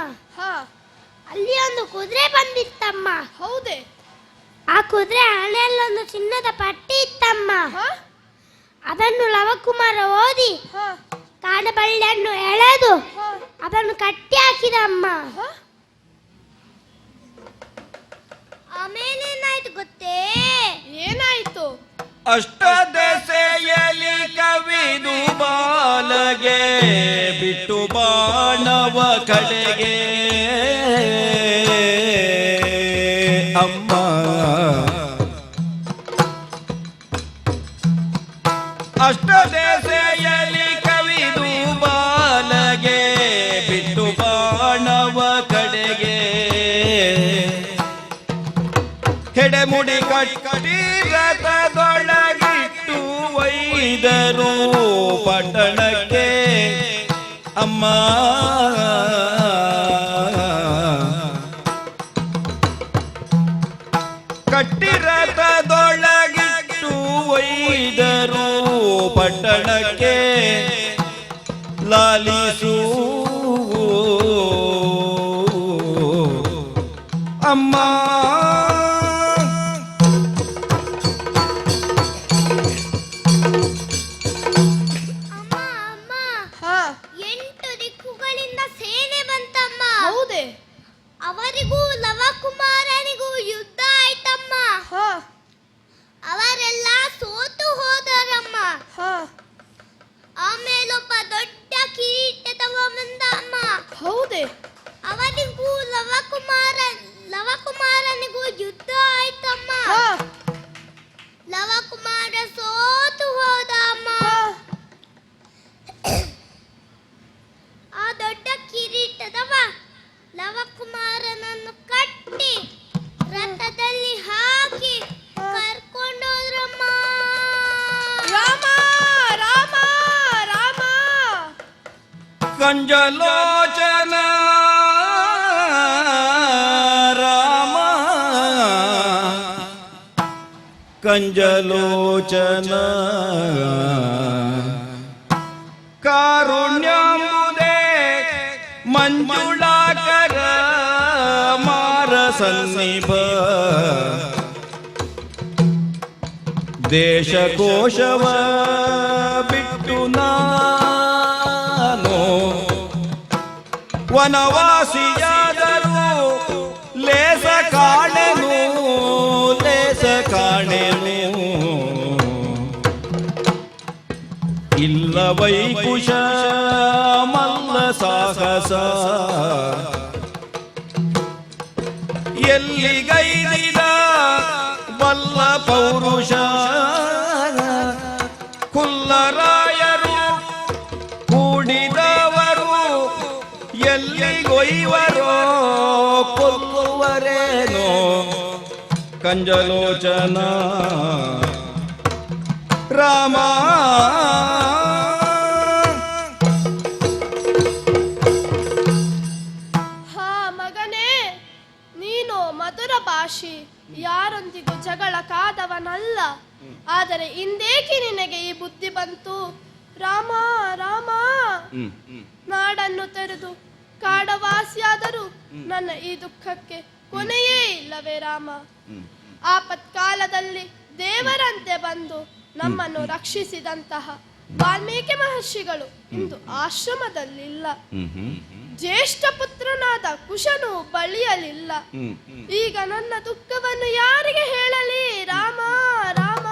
ಅಲ್ಲಿ ಒಂದು ಕುದುರೆ ಬಂದಿತ್ತಮ್ಮ. ಹೌದೇ? ಆ ಕುದುರೆ ಹಣೆಯಲ್ಲೊಂದು ಚಿನ್ನದ ಪಟ್ಟಿ ಇತ್ತಮ್ಮ. ಅದನ್ನು ಲವಕುಮಾರ ಓದಿ ಕಾಡಬಳ್ಳಿಯನ್ನು ಎಳೆದು ಅದನ್ನು ಕಟ್ಟಿ ಹಾಕಿದ ಅಮ್ಮ. ಆಮೇಲೆ ಏನಾಯ್ತು ಗೊತ್ತೇ? ಏನಾಯ್ತು? ಅಷ್ಟ ದೆಸೆಯಲಿ ಕವಿದು ಬಾಲಗೆ ಬಿಟ್ಟು ಬಾಣವ ಕಡೆಗೆ ಅಮ್ಮ ಅಷ್ಟದೇಶೆಯಲ್ಲಿ ಕವಿದು ಬಾಲಗೆ ಬಿಟ್ಟು ಬಾಣವ ಕಡೆಗೆ ಹೆಡೆಮುಡಿ ಕಟ್ಟಿ ರಥದೊಳಗಿಟ್ಟು ಒಯ್ದರು ಪಟ್ಟಣಕ್ಕೆ ಅಮ್ಮ ಕಟ್ಟಿ ರಥದೊಳಗಿಟ್ಟು ಒಯ್ದರು ಪಟ್ಟಣಕ್ಕೆ ಲಾಲಿಸು ಅಮ್ಮ ಅಮ್ಮ ಅಮ್ಮ ಹಾ 8 ದಿಕ್ಕುಗಳಿಂದ ಸೇನೆ ಬಂತಮ್ಮ. ಹೌದೇ? ಅವರಿಗೂ ಲವಕುಮಾರನಿಗೂ ಯುದ್ಧ ಆಯ್ತಮ್ಮ. ಹಾ ಅವರೆಲ್ಲ ಸೋತು ಹೋದರಮ್ಮ. ಹಾ ಆಮೇಲೊಬ್ಬ ದೊಡ್ಡ ಕಿರೀಟದವ ಬಂದ ಅಮ್ಮ. ಹೌದೇ? ಅವನಿಗೂ ಲವಕುಮಾರನಿಗೂ ಯುದ್ಧ ಆಯ್ತಮ್ಮ. ಹಾ ಲವಕುಮಾರ ಸೋತು ಹೋದ ಅಮ್ಮ. ಹಾ ಆ ದೊಡ್ಡ ಕಿರೀಟದವ ಲವಕುಮಾರನನ್ನು ಕಟ್ಟಿ ರಥದಲ್ಲಿ ಹಾಕಿ ಕರ್ಕೊಂಡೋದ್ರಮ್ಮ. ರಾಮ ರಾಮ ರಾಮ ಕಂಜಲೋಚನ ರಾಮ ಕಂಜಲೋಚನ ಕಾರುಣ್ಯಂಬುದೇ ಮಂಜುಳಾಕರ ಮಾರ ಸನ್ನಿಭ ದೇಶಕೋಶವ ಬಿಟ್ಟು ನಾನು ವನವಾಸಿಯಾದರೂ ಲೇಸ ಕಾಣೆನು ಇಲ್ಲ ವೈಕುಶ ಮಲ್ಲ ಸಾಹಸ ಎಲ್ಲಿಗೈದಿದ ಬಲ್ಲ ಪೌರುಷ ಕುಲ್ಲರಾಯರು ಕೂಡಿದವರು ಎಲ್ಲಿಗೊಯ್ವರೋ ಕೊಲ್ಲುವರೇನೋ ಕಂಜಲೋಚನ ರಾಮ ಹಾ ಮಗನೇ, ನೀನು ಮಧುರ ಭಾಷಿ, ಯಾರೊಂದಿಗೂ ಜಗಳ ಕಾದವನಲ್ಲ. ಆದರೆ ಇಂದೇಕೆ ನಿನಗೆ ಈ ಬುದ್ಧಿ ಬಂತು? ರಾಮ ರಾಮ ನಾಡನ್ನು ತೆರೆದು ಕಾಡವಾಸಿಯಾದರೂ ನನ್ನ ಈ ದುಃಖಕ್ಕೆ ಕೊನೆಯೇ ಇಲ್ಲವೇ ರಾಮ? ಆಪತ್ಕಾಲದಲ್ಲಿ ದೇವರಂತೆ ಬಂದು ನಮ್ಮನ್ನು ರಕ್ಷಿಸಿದಂತಹ ವಾಲ್ಮೀಕಿ ಮಹರ್ಷಿಗಳು ಇಂದು ಆಶ್ರಮದಲ್ಲಿಲ್ಲ. ಜ್ಯೇಷ್ಠ ಪುತ್ರನಾದ ಕುಶನು ಬಳಿಯಲಿಲ್ಲ. ಈಗ ನನ್ನ ದುಃಖವನ್ನು ಯಾರಿಗೆ ಹೇಳಲಿ? ರಾಮ ರಾಮ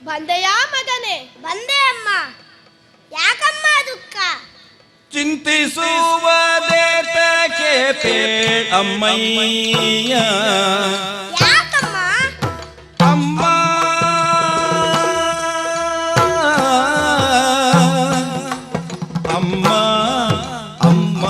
ಬಂದೆಯಾ ಮಗನೇ? ಬಂದೆ ಅಮ್ಮ. ಯಾಕಮ್ಮ ದುಃಖ? ಚಿಂತಿಸುವುದೇತಕ್ಕೆ ಅಮ್ಮಯ್ಯ ಯಾಕಮ್ಮ? ಅಮ್ಮ ಅಮ್ಮ ಅಮ್ಮ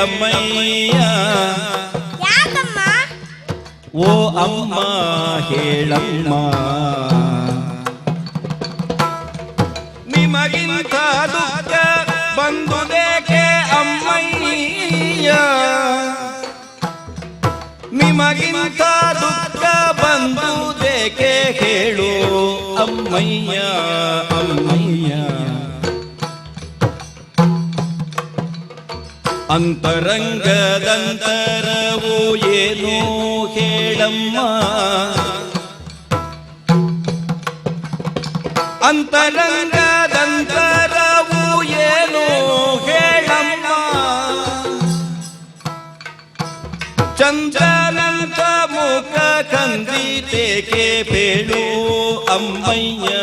ಹೇಳಮ್ಮಯ್ಯ ಯಾಕಮ್ಮ ಓ ಅಮ್ಮ ಹೇಳಮ್ಮ ನಿಮಗಿಂತ ದುಃಖ ಬಂದುದೇಕೆ ಅಮ್ಮಯ್ಯ ನಿಮಗಿಂತ ದುಃಖ ಬಂದುದೇಕೆ ಹೇಳು ಅಮ್ಮಯ್ಯ ಅಮ್ಮಯ್ಯ ಅಂತರಂಗದಂತರವು ಏನೋ ಹೇಳಮ್ಮ ಅಂತರಂಗದಂತರವು ಏನೋ ಹೇಳಮ್ಮ ಚಂದ್ರನಂತ ಮುಖ ಕಂದಿತೇಕೆ ಬೇಳು ಅಮ್ಮಯ್ಯ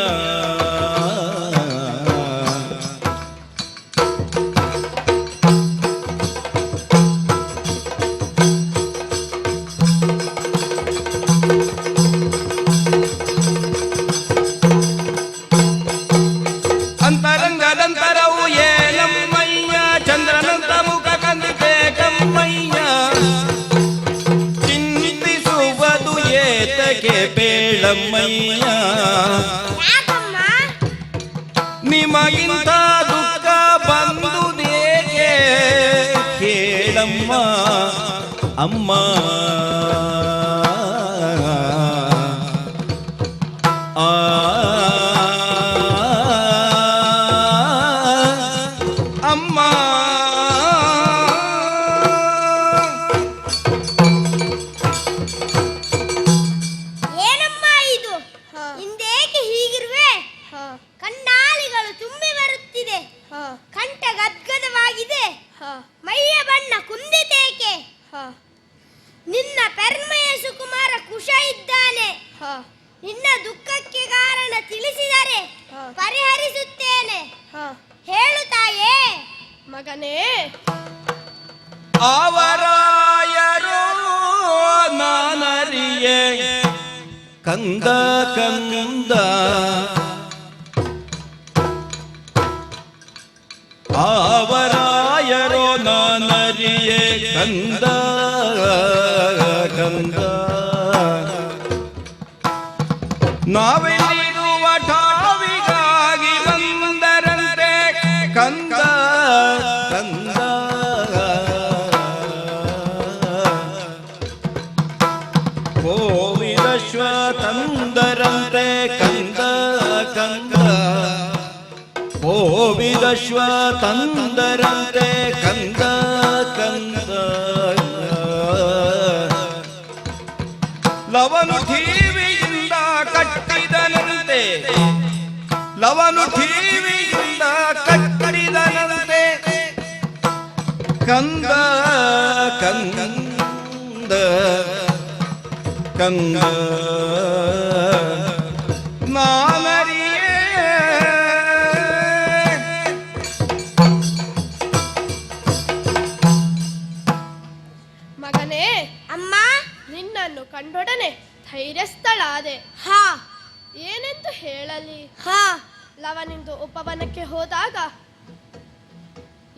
ಅಂತರಂಗದಂತರವು ಏನಮ್ಮಯ್ಯ ಚಂದ್ರನಂತ ಮುಖ ಕಂದಿತೆ ಕಮ್ಮಯ್ಯ ಚಿಂತಿಸುವುದು ಏತಕ್ಕೆ ಬೇಳಮ್ಮಯ್ಯ ಯಾಕಮ್ಮ ನಿಮಗಿಂತ ದುಃಖ ಬಂದುದೇಕೆ ಕೇಳಮ್ಮ ಅಮ್ಮ ಆ ಅಮ್ಮ ಏನಮ್ಮ ಇದು ಹಿಂದೇಕೆ ಹೀಗಿರುವೆ ಕಣ್ಣಾಲಿಗಳು ತುಂಬಿ ಬರುತ್ತಿದೆ ಕಂಠ ಗದ್ಗದವಾಗಿದೆ ಮೈಯ ಬಣ್ಣ ಕುಂದಿತೇಕೆ ನಿನ್ನ ಪೆರ್ಮೆಯ ಸುಕುಮಾರ ಕುಶ ಇದ್ದಾನೆ ನಿನ್ನ ದುಃಖಕ್ಕೆ ಕಾರಣ ತಿಳಿಸಿದರೆ ಪರಿಹರಿಸುತ್ತೇನೆ ಹೇಳು ತಾಯೇ ಮಗನೇ ಅವರಾಯರೋ ನಾನರಿಯೇ ಕಂದ ಕಂದ ಅವರಾಯರೋ ನಾನರಿಯೇ ಕಂದ ಕಂದ ನಾವೆಲ್ಲಿರುವ ಠಾವಿಗಾಗಿ ಬಂದರಂತೆ ಕಂದ ಕಂದ ಕೋವಿದಶ್ವ ತಂದರಂತೆ ಕಂದ ಕಂದ ಕೋವಿದಶ್ವ ತಂದರಂತೆ ಕಂದ ಕಂದ ಲವನು ಠೀವಿಯಿಂದ ಕಟ್ಟಿದನಂತೆ ಲವನು ಠೀವಿಯಿಂದ ಕಟ್ಟಿದನಂತೆ ಕಂದ ಕಂದ ಕಂದ ನಾನರಿಯೇ ಮಗನೇ ಅಮ್ಮ ನಿನ್ನನ್ನು ಕಂಡೊಡನೆ ಧೈರ್ಯಸ್ಥಳಾದೆ ಹಾ ಏನೆಂದು ಹೇಳಲಿ ಹಾ ಲವನಿಂದು ಉಪವನಕ್ಕೆ ಹೋದಾಗ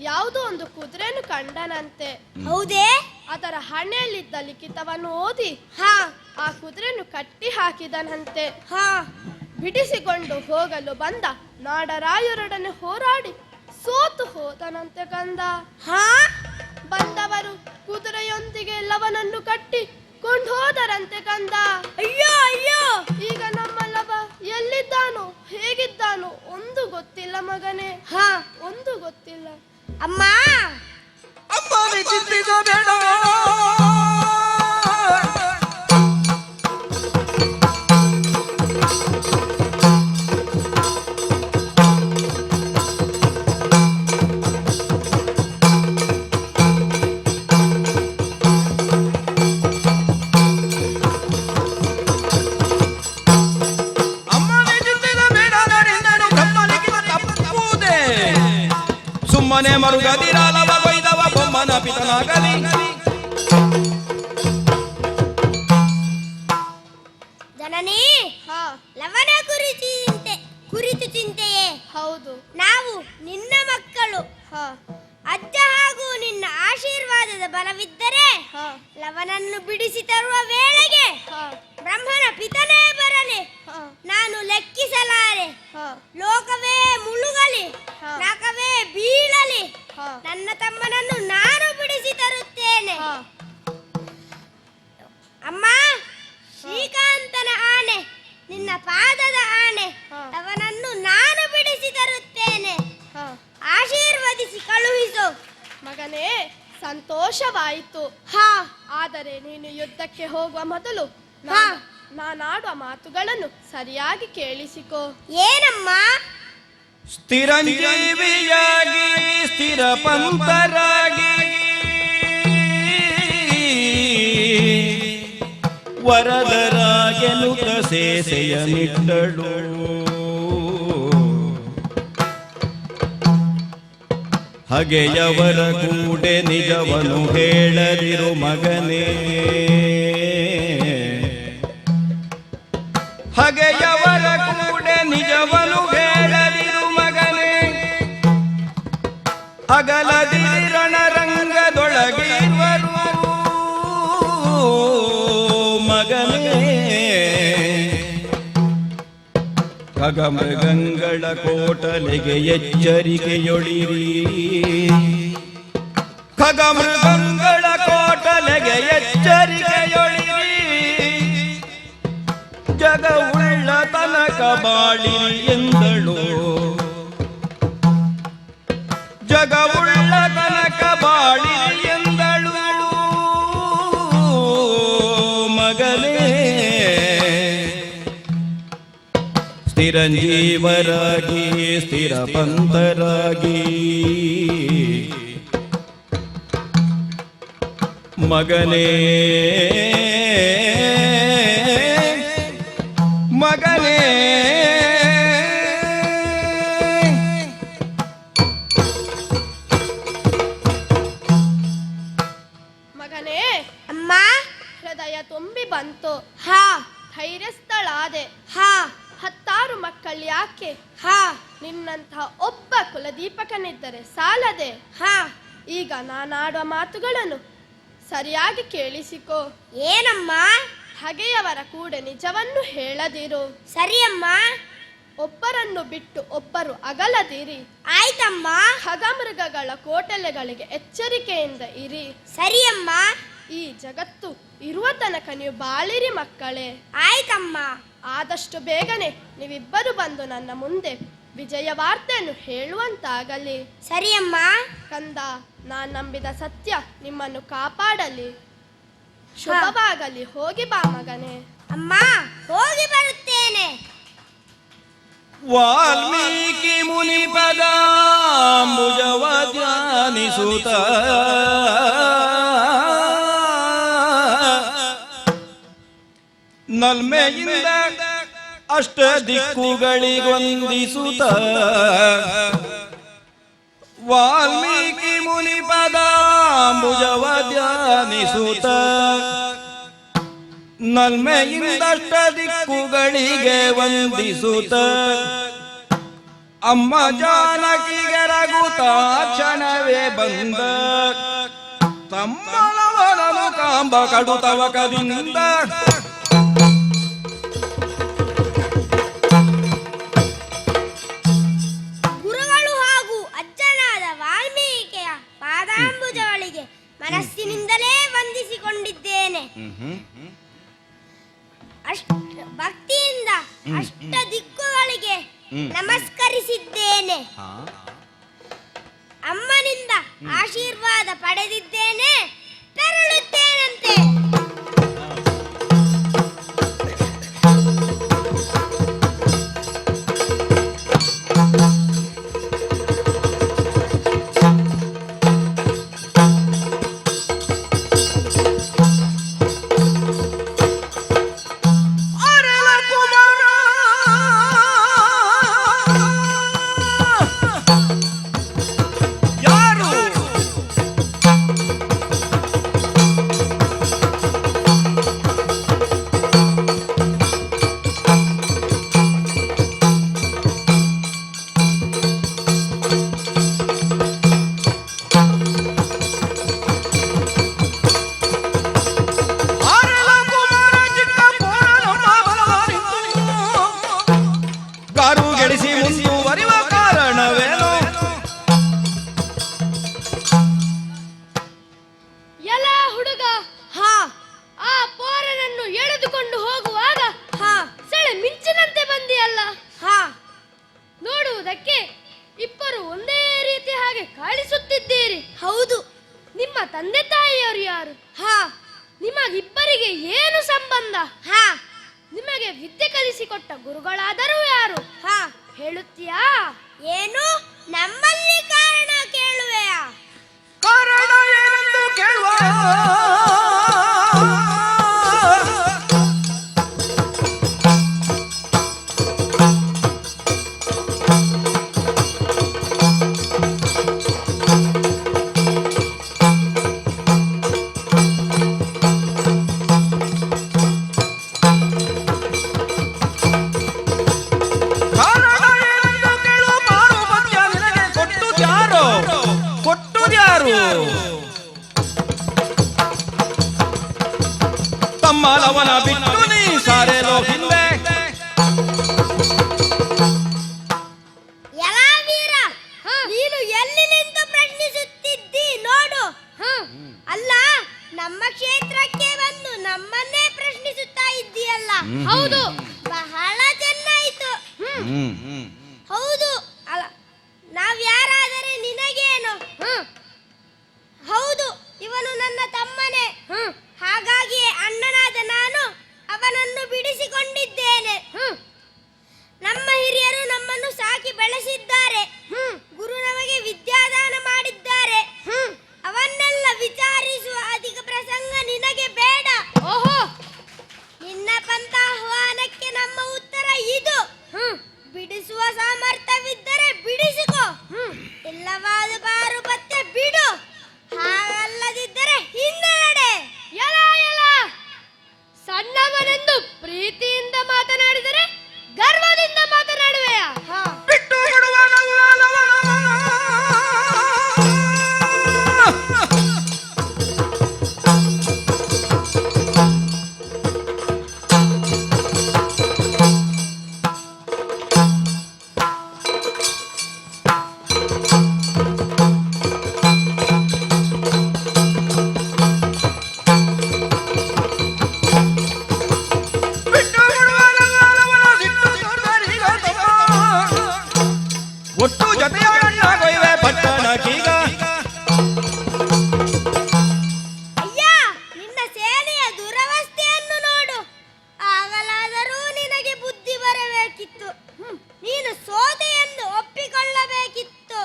ಯಾವುದೋ ಒಂದು ಕುದುರೆಯನ್ನು ಕಂಡನಂತೆ ಹೌದೇ ಅದರ ಹಣೆಯಲ್ಲಿದ್ದ ಲಿಖಿತವನ್ನು ಓದಿ ಹಾ ಆ ಕುದುರೆಯನ್ನು ಕಟ್ಟಿ ಹಾಕಿದನಂತೆ ಹಾ ಬಿಡಿಸಿಕೊಂಡು ಹೋಗಲು ಬಂದ ನಾಡರಾಯರೊಡನೆ ಹೋರಾಡಿ ಸೋತು ಹೋದನಂತೆ ಕಂದ ಹಾ ಬಂದವರು ಕುದುರೆಯೊಂದಿಗೆ ಲವನನ್ನು ಕಟ್ಟಿ ಕೊಂಡು ಹೋದರಂತೆ ಕಂದ ಅಯ್ಯೋ ಅಯ್ಯೋ ಈಗ ನಮ್ಮ ಲವ ಎಲ್ಲಿದ್ದಾನೋ ಹೇಗಿದ್ದಾನೋ ಒಂದು ಗೊತ್ತಿಲ್ಲ ಮಗನೇ ಹಾ ಒಂದು ಗೊತ್ತಿಲ್ಲ ಅಮ್ಮ ಅಮ್ಮನೇ ಚಿಂತಿಸಬೇಡ ಸುಮ್ಮನೆ ಮರುಗದಿರಲವ ಬೈದವ ಬೊಮ್ಮನ ಪಿತನಾಗಲಿ ಜನನಿ ಹಾ ಲವನ ಕುರಿತು ಚಿಂತೆಯೇ ಹೌದು ನಾವು ನಿನ್ನ ಮಕ್ಕಳು ಹಾ ಅಜ್ಜ ಹಾಗೂ ನಿನ್ನ ಆಶೀರ್ವಾದ ಇಲ್ಲವಿದ್ದರೆ ಹಾ ಲವನನ್ನು ಬಿಡಿಸಿ ತರುವ ವೇಳೆಗೆ ಹಾ ಬ್ರಹ್ಮನ ಪಿತನೇ ಬರಲಿ, ಹಾ ನಾನು ಲೆಕ್ಕಿಸಲಾರೆ. ಹಾ ಲೋಕವೇ ಮುಳುಗಲಿ, ಹಾ. ನರಕವೇ ಬೀಳಲಿ, ಹಾ ನನ್ನ ತಮ್ಮನನ್ನು ನಾನು ಬಿಡಿಸಿ ತರುತ್ತೇನೆ. ಹಾ ಅಮ್ಮ, ಶ್ರೀಕಾಂತನ ಆಣೆ, ನಿನ್ನ ಪಾದದ ಆಣೆ, ಹಾ. ಅವನನ್ನು ನಾನು ಬಿಡಿಸಿ ತರುತ್ತೇನೆ. ಹಾ ಆಶೀರ್ವದಿಸಿ ಕಳುಹಿಸು. ಮಗನೇ, ಸಂತೋಷವಾಯಿತು. ಹಾ ಆದರೆ ನೀನು ಯುದ್ಧಕ್ಕೆ ಹೋಗುವ ಮೊದಲು ಹಾ. ನಾನಾಡುವ ಮಾತುಗಳನ್ನು ಸರಿಯಾಗಿ ಕೇಳಿಸಿಕೋ. ಏನಮ್ಮ? ಸ್ಥಿರಂಜೀವಿಯಾಗಿ ಸ್ಥಿರ ಪಂಥರಾಗಿ ವರದರಾಗೆನುತ ಸೇಸೆಯ ನಿಟ್ಟಳು. ಹಗೆಯವರ ಕೂಡೆ ನಿಜವನು ಹೇಳದಿರು ಮಗನೇ, ಹಗೆಯವರ ಕೂಡೆ ನಿಜವನು ಹೇಳದಿರು ಮಗನೇ. ಅಗಲದಿ ರಣರಂಗದೊಳಗಿರುವರು ಮಗನೇ. ಖಗಮೃಗಂಗಳ ಕೋಟಲೆಗೆ ಎಚ್ಚರಿಕೆಯೊಳಿರಿ, ಖಗಮೃಗಂಗಳ ಕೋಟಲೆಗೆ ಎಚ್ಚರಿಕೆಯೊಳಿರಿ. ಜಗವುಳ್ಳ ತನಕ ಬಾಳಿರಿ ಎಂದಳು, ಜಗವುಳ್ಳ ತನಕ ಬಾಳಿರಿ ಎಂದಳು ಮಗನೇ. ಸ್ಥಿರಂಜೀವರಾಗಿ ಸ್ಥಿರ ಪಂಥರಾಗಿ ಮಗನೇ, ಮಗನೇ. ಮಗನೇ, ಅಮ್ಮ. ಹೃದಯ ತುಂಬಿ ಬಂತು, ಹಾ ಧೈರ್ಯಸ್ಥಳಾದೆ. ಹಾ 10 ಮಕ್ಕಳು ಯಾಕೆ? ಹಾ ನಿನ್ನಂತಹ ಒಬ್ಬ ಕುಲದೀಪಕನಿದ್ದರೆ ಸಾಲದೆ. ಹಾ ಈಗ ನಾನಾಡುವ ಮಾತುಗಳನ್ನು ಸರಿಯಾಗಿ ಕೇಳಿಸಿಕೋ. ಏನಮ್ಮ? ಹಗೆಯವರ ಕೂಡ ನಿಜವನ್ನು ಹೇಳದಿರು. ಸರಿಯಮ್ಮ. ಒಬ್ಬರನ್ನು ಬಿಟ್ಟು ಒಬ್ಬರು ಅಗಲದಿರಿ. ಆಯ್ತಮ್ಮ. ಖಗಮೃಗಗಳ ಕೋಟಲೆಗಳಿಗೆ ಎಚ್ಚರಿಕೆಯಿಂದ ಇರಿ. ಸರಿಯಮ್ಮ. ಈ ಜಗತ್ತು ಇರುವ ತನಕ ನೀವು ಬಾಳಿರಿ ಮಕ್ಕಳೇ. ಆಯ್ತಮ್ಮ. ಆದಷ್ಟು ಬೇಗನೆ ನೀವಿಬ್ಬರು ಬಂದು ನನ್ನ ಮುಂದೆ ವಿಜಯ ವಾರ್ತೆಯನ್ನು ಹೇಳುವಂತಾಗಲಿ. ಸರಿಯಮ್ಮ. ಕಂದ, ನಾನು ನಂಬಿದ ಸತ್ಯ ನಿಮ್ಮನ್ನು ಕಾಪಾಡಲಿ. ಶುಭವಾಗಲಿ. ಹೋಗಿ ಬಾ ಮಗನೇ. ಅಮ್ಮ, ಹೋಗಿ ಬರುತ್ತೇನೆ. ವಾಲ್ಮೀಕಿ ಮುನಿ ಪದಾಂಬುಜವ ಧ್ಯಾನಿಸುತ್ತ ನಲ್ಮೆಯಿಂದ ಅಷ್ಟ ದಿಕ್ಕುಗಳಿಗೊಂದಿಸುತ್ತ ವಾಲ್ಮೀಕಿ ಮುನಿ ಪದಾಂಬುಜವ ಧ್ಯಾನಿಸುತ್ತ ನಲ್ಮೆಯಿಂದಷ್ಟ ದಿಕ್ಕುಗಳಿಗೆ ವಂದಿಸುತ್ತ ಅಮ್ಮ ಜಾನಕಿಗೆ ರಘುತ ಕ್ಷಣವೇ ಬಂದ ತಮ್ಮನವನನು ಕಾಂಬ ಕಡುತವಕದಿಂದ ಗುರುಗಳು ಹಾಗೂ ಅಜ್ಜನಾದ ವಾಲ್ಮೀಕಿಯ ಪಾದಾಂಬುಜಗಳಿಗೆ ಮನಸ್ಸಿನಿಂದಲೇ ವಂದಿಸಿಕೊಂಡಿದ್ದೇನೆ. ಭಕ್ತಿಯಿಂದ ಅಷ್ಟ ದಿಕ್ಕುಗಳಿಗೆ ನಮಸ್ಕರಿಸಿದ್ದೇನೆ. ಅಮ್ಮನಿಂದ ಆಶೀರ್ವಾದ ಪಡೆದಿದ್ದೇನೆ. ತೆರಳುತ್ತೇನಂತೆ. ಕಾರು ಗೆಡಿಸಿ ಮುಂದುವರಿವ ಕಾರಣವೇನು? ಎಲ ಹುಡುಗ, ಹಾ ಆ ಪೋರನನ್ನು ಎಳೆದುಕೊಂಡು ಹೋಗುವಾಗ ಹಾ ಸೆಳೆ ಮಿಂಚಿನಂತೆ ಬಂದಿಯಲ್ಲ. ಹಾ ನೋಡುವುದಕ್ಕೆ ಇಬ್ಬರು ಒಂದೇ ರೀತಿ ಹಾಗೆ ಕಾಣಿಸುತ್ತಿದ್ದೀರಿ. ಹೌದು. ನಿಮ್ಮ ತಂದೆ ತಾಯಿಯವರು ಯಾರು? ಹಾ ನಿಮಗಿಬ್ಬರಿಗೆ ಏನು ಸಂಬಂಧ? ಹಾ ನಿಮಗೆ ವಿದ್ಯೆ ಕಲಿಸಿಕೊಟ್ಟ ಗುರುಗಳಾದರೂ ಯಾರು? ಹಾ ಹೇಳುತ್ತೀಯಾ? ಏನು ನಮ್ಮಲ್ಲಿ ಕಾರಣ ಕೇಳುವೆಯಾ? ಕಾರಣ ಏನೆಂದು ಕೇಳುವ. ತಮ್ಮಲವನ ಬಿಟ್ಟು ನೀ ಸಾರೆಲೋ ಹಿಂದೆ. ಎಲ್ಲ ವೀರ, ನೀನು ಎಲ್ಲಿ ನಿಂತು ಪ್ರಶ್ನಿಸುತ್ತಿದ್ದಿ ನೋಡು. ಅಲ್ಲ, ನಮ್ಮ ಕ್ಷೇತ್ರಕ್ಕೆ ಬಂದು ನಮ್ಮನ್ನೇ ಪ್ರಶ್ನಿಸುತ್ತಾ ಇದ್ದೀಯಲ್ಲ. ಹೌದು, ಬಹಳ ಚೆನ್ನಾಯಿತು. ಹೌದು, ಅಲ್ಲ ನಾವ್ಯಾರಾದರೆ ನಿನಗೇನು? ಹೌದು, ಇವನು ನನ್ನ ತಮ್ಮನೇ. ಹಾಗಾಗಿ ಅಣ್ಣನಾದ ನಾನು ಅವನನ್ನು ಬಿಡಿಸಿಕೊಂಡಿದ್ದೇನೆ. ನಮ್ಮ ಹಿರಿಯರು ನಮ್ಮನ್ನು ಸಾಕಿ ಬೆಳೆಸಿದ್ದಾರೆ. ಗುರು ನಮಗೆ ವಿದ್ಯಾದಾನ ಮಾಡಿದ್ದಾರೆ. ಅವನ್ನೆಲ್ಲ ವಿಚಾರಿಸುವ ಅಧಿಕ ಪ್ರಸಂಗ ನಿನಗೆ ಬೇಡ. ಓಹೋ, ನಿನ್ನ ಪಂಥ ಆಹ್ವಾನಕ್ಕೆ ನಮ್ಮ ಉತ್ತರ ಇದು. ಬಿಡಿಸುವ ಸಾಮರ್ಥ್ಯವಿದ್ದರೆ ಬಿಡಿಸಿಕೋ, ಇಲ್ಲವಾದ ಬಾರು ಪತ್ತೆ ಬಿಡು. ಹಾಗಲ್ಲದಿದ್ದರೆ ಹಿಂದೆ ನಡೆ. ಎಲ ಎಲ, ಸಣ್ಣವನೆಂದು ಪ್ರೀತಿಯಿಂದ ಮಾತನಾಡಿದರೆ ಗರ್ವದಿಂದ ಮಾತನಾಡುವೆಯಾ? ಬಿಟ್ಟು ಬಿಡುವ ಒಟ್ಟು ಜೊತೆಯಾಗೊಯ್ವೆ ಪಟ್ಟಣಕ್ಕೀಗ. ಅಯ್ಯ, ನಿನ್ನ ಸೇನೆಯ ದುರವಸ್ಥೆಯನ್ನು ನೋಡು. ಆಗಲಾದರೂ ನಿನಗೆ ಬುದ್ಧಿ ಬರಬೇಕಿತ್ತು. ನೀನು ಸೋತೆ ಎಂದು ಒಪ್ಪಿಕೊಳ್ಳಬೇಕಿತ್ತು.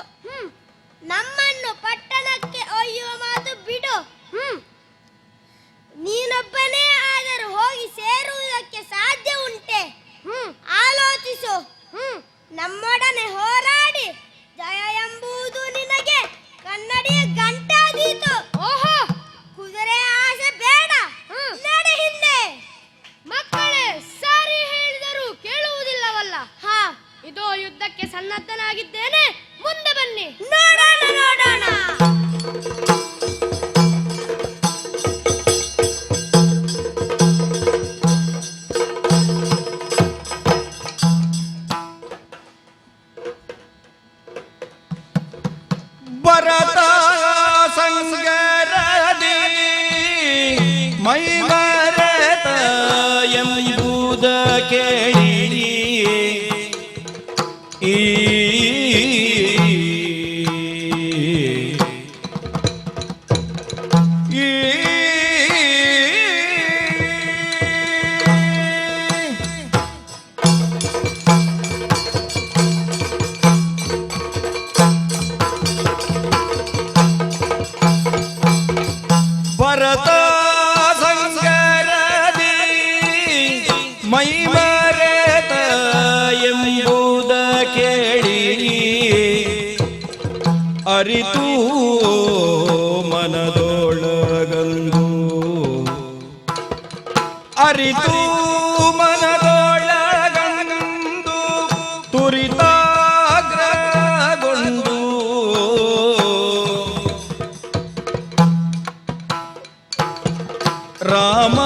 ನಮ್ಮನ್ನು ಪಟ್ಟಣಕ್ಕೆ ಒಯ್ಯುವ ಮಾತು ಬಿಡು. ನೀನೊಬ್ಬನೇ ಆದರೂ ಹೋಗಿ ಸೇರುವುದಕ್ಕೆ ಸಾಧ್ಯ ಉಂಟೆ? ಆಲೋಚಿಸು. ನಮ್ಮೊಡನೆ ಹೋರಾಡಿ ಜಯ ಎಂಬುದು ನಿನಗೆ ಕನ್ನಡಿಯ ಗಂಟಾದೀತು. ಓಹೋ, ಕುದುರೆ ಆಸೆ ಬೇಡ, ನಡೆ ಹಿಂದೆ. ಮಕ್ಕಳೇ, ಸಾರಿ ಹೇಳಿದರೂ ಕೇಳುವುದಿಲ್ಲವಲ್ಲ. ಇದೋ ಯುದ್ಧಕ್ಕೆ ಸನ್ನದ್ಧನಾಗಿದ್ದೇನೆ, ಮುಂದೆ ಬನ್ನಿ. ನೋಡೋಣ ನೋಡೋಣ. ಭರತ ಸಂಗರದಿ ಮೈ ಮರೆತ ಎಂಬುದ ಕೇಳಿ ಭರತ ಸಂಗರದಿ ಮೈ ಮರೆತ ಎಂಬುದ ಕೇಳಿ ಅರಿತು ಮನದೊಳಗಂದು ಅರಿತು ಮನದೊಳಗಂದು ತುರಿತಾಗ್ರಗೊಂಡು ರಾಮ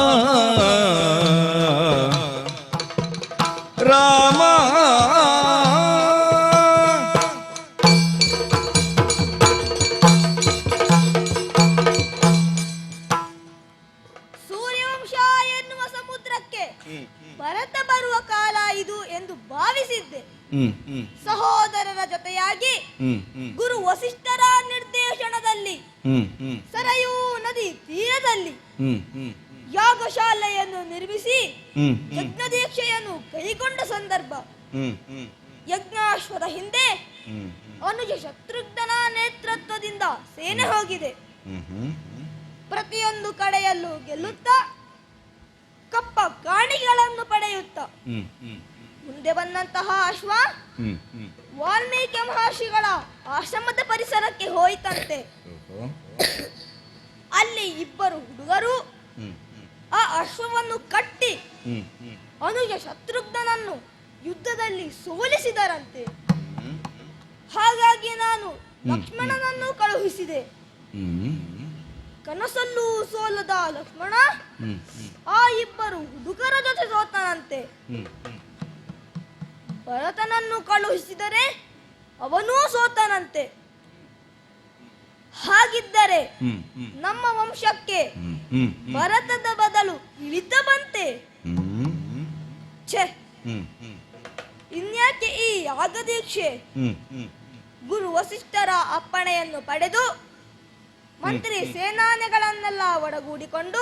ರಾಮ ಸಹೋದರರ ಜೊತೆಯಾಗಿ ಗುರು ವಸಿಷ್ಠರ ನಿರ್ದೇಶನದಲ್ಲಿ ಸರಯೂ ನದಿ ತೀರದಲ್ಲಿ ಯಾಗಶಾಲೆಯನ್ನು ನಿರ್ಮಿಸಿ ಯಜ್ಞ ದೀಕ್ಷೆಯನ್ನು ಕೈಗೊಂಡ ಸಂದರ್ಭ. ಯಜ್ಞಾಶ್ವದ ಹಿಂದೆ ಅನುಜ ಶತ್ರುಘ್ನನ ನೇತೃತ್ವದಿಂದ ಸೇನೆ ಹೋಗಿದೆ. ಪ್ರತಿಯೊಂದು ಕಡೆಯಲ್ಲೂ ಗೆಲ್ಲುತ್ತಾ ಕಪ್ಪ ಕಾಣಿಕೆಗಳನ್ನು ಪಡೆಯುತ್ತಾ ಮುಂದೆ ಬಂದಂತಹ ಅಶ್ವ ವಾಲ್ಮೀಕಿ ಮಹರ್ಷಿಗಳ ಆಶ್ರಮದ ಪರಿಸರಕ್ಕೆ ಹೋಯಿತಂತೆ. ಅಲ್ಲಿ ಇಬ್ಬರು ಹುಡುಗರು ಆ ಅಶ್ವವನ್ನು ಕಟ್ಟಿ ಅನುಜ ಶತ್ರುಘ್ನನನ್ನು ಯುದ್ಧದಲ್ಲಿ ಸೋಲಿಸಿದರಂತೆ. ಹಾಗಾಗಿ ನಾನು ಲಕ್ಷ್ಮಣನನ್ನು ಕಳುಹಿಸಿದೆ. ಕನಸಲ್ಲೂ ಸೋಲದ ಲಕ್ಷ್ಮಣ ಆ ಇಬ್ಬರು ಹುಡುಗರ ಜೊತೆ ಸೋತನಂತೆ. ಭರತನನ್ನು ಕಳುಹಿಸಿದರೆ ಅವನೂ ಸೋತನಂತೆ. ಹಾಗಿದ್ದರೆ ನಮ್ಮ ವಂಶಕ್ಕೆ ಭರತದ ಬದಲು ಇಳಿತ ಬಂತೆ. ಛೆ, ಇನ್ಯಾಕೆ ಈ ಯಾಗದೀಕ್ಷೆ? ಗುರು ವಸಿಷ್ಠರ ಅಪ್ಪಣೆಯನ್ನು ಪಡೆದು ಮಂತ್ರಿ ಸೇನಾನಿಗಳನ್ನೆಲ್ಲ ಒಡಗೂಡಿಕೊಂಡು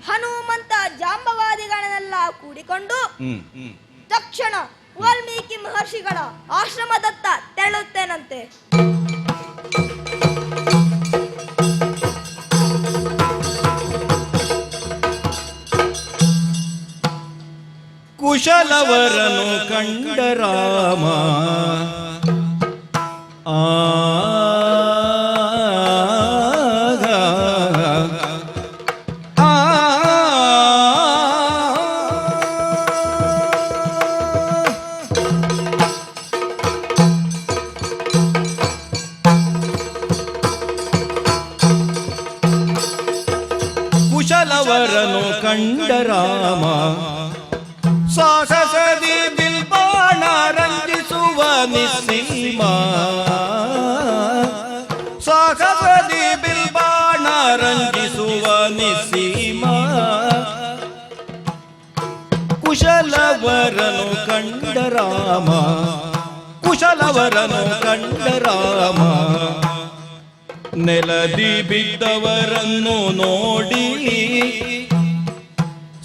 ಹನುಮಂತ ಜಾಂಬವಾದಿಗಳನ್ನೆಲ್ಲ ಕೂಡಿಕೊಂಡು ತಕ್ಷಣ ವಾಲ್ಮೀಕಿ ಮಹರ್ಷಿಗಳ ಆಶ್ರಮದತ್ತ ತೆರಳುತ್ತೇನಂತೆ. ಕುಶಲವರನು ಕಂಡ ರಾಮ ಕುಶಲವರನು ಕಂಡ ರಾಮ ಸಾಹಸದಿ ಬಿಲ್ಬಾಣ ರಂಜಿಸುವ ನಿಸ್ಸೀಮ. ಸಾಹಸದಿ ಬಿಲ್ಬಾಣ ರಂಜಿಸುವ ನಿಸ್ಸೀಮ. ಕುಶಲವರನು ಕಂಡ ರಾಮ, ಕುಶಲವರನು ಕಂಡ ರಾಮ. ನೆಲದಿ ಬಿದ್ದವರನ್ನು ನೋಡಿ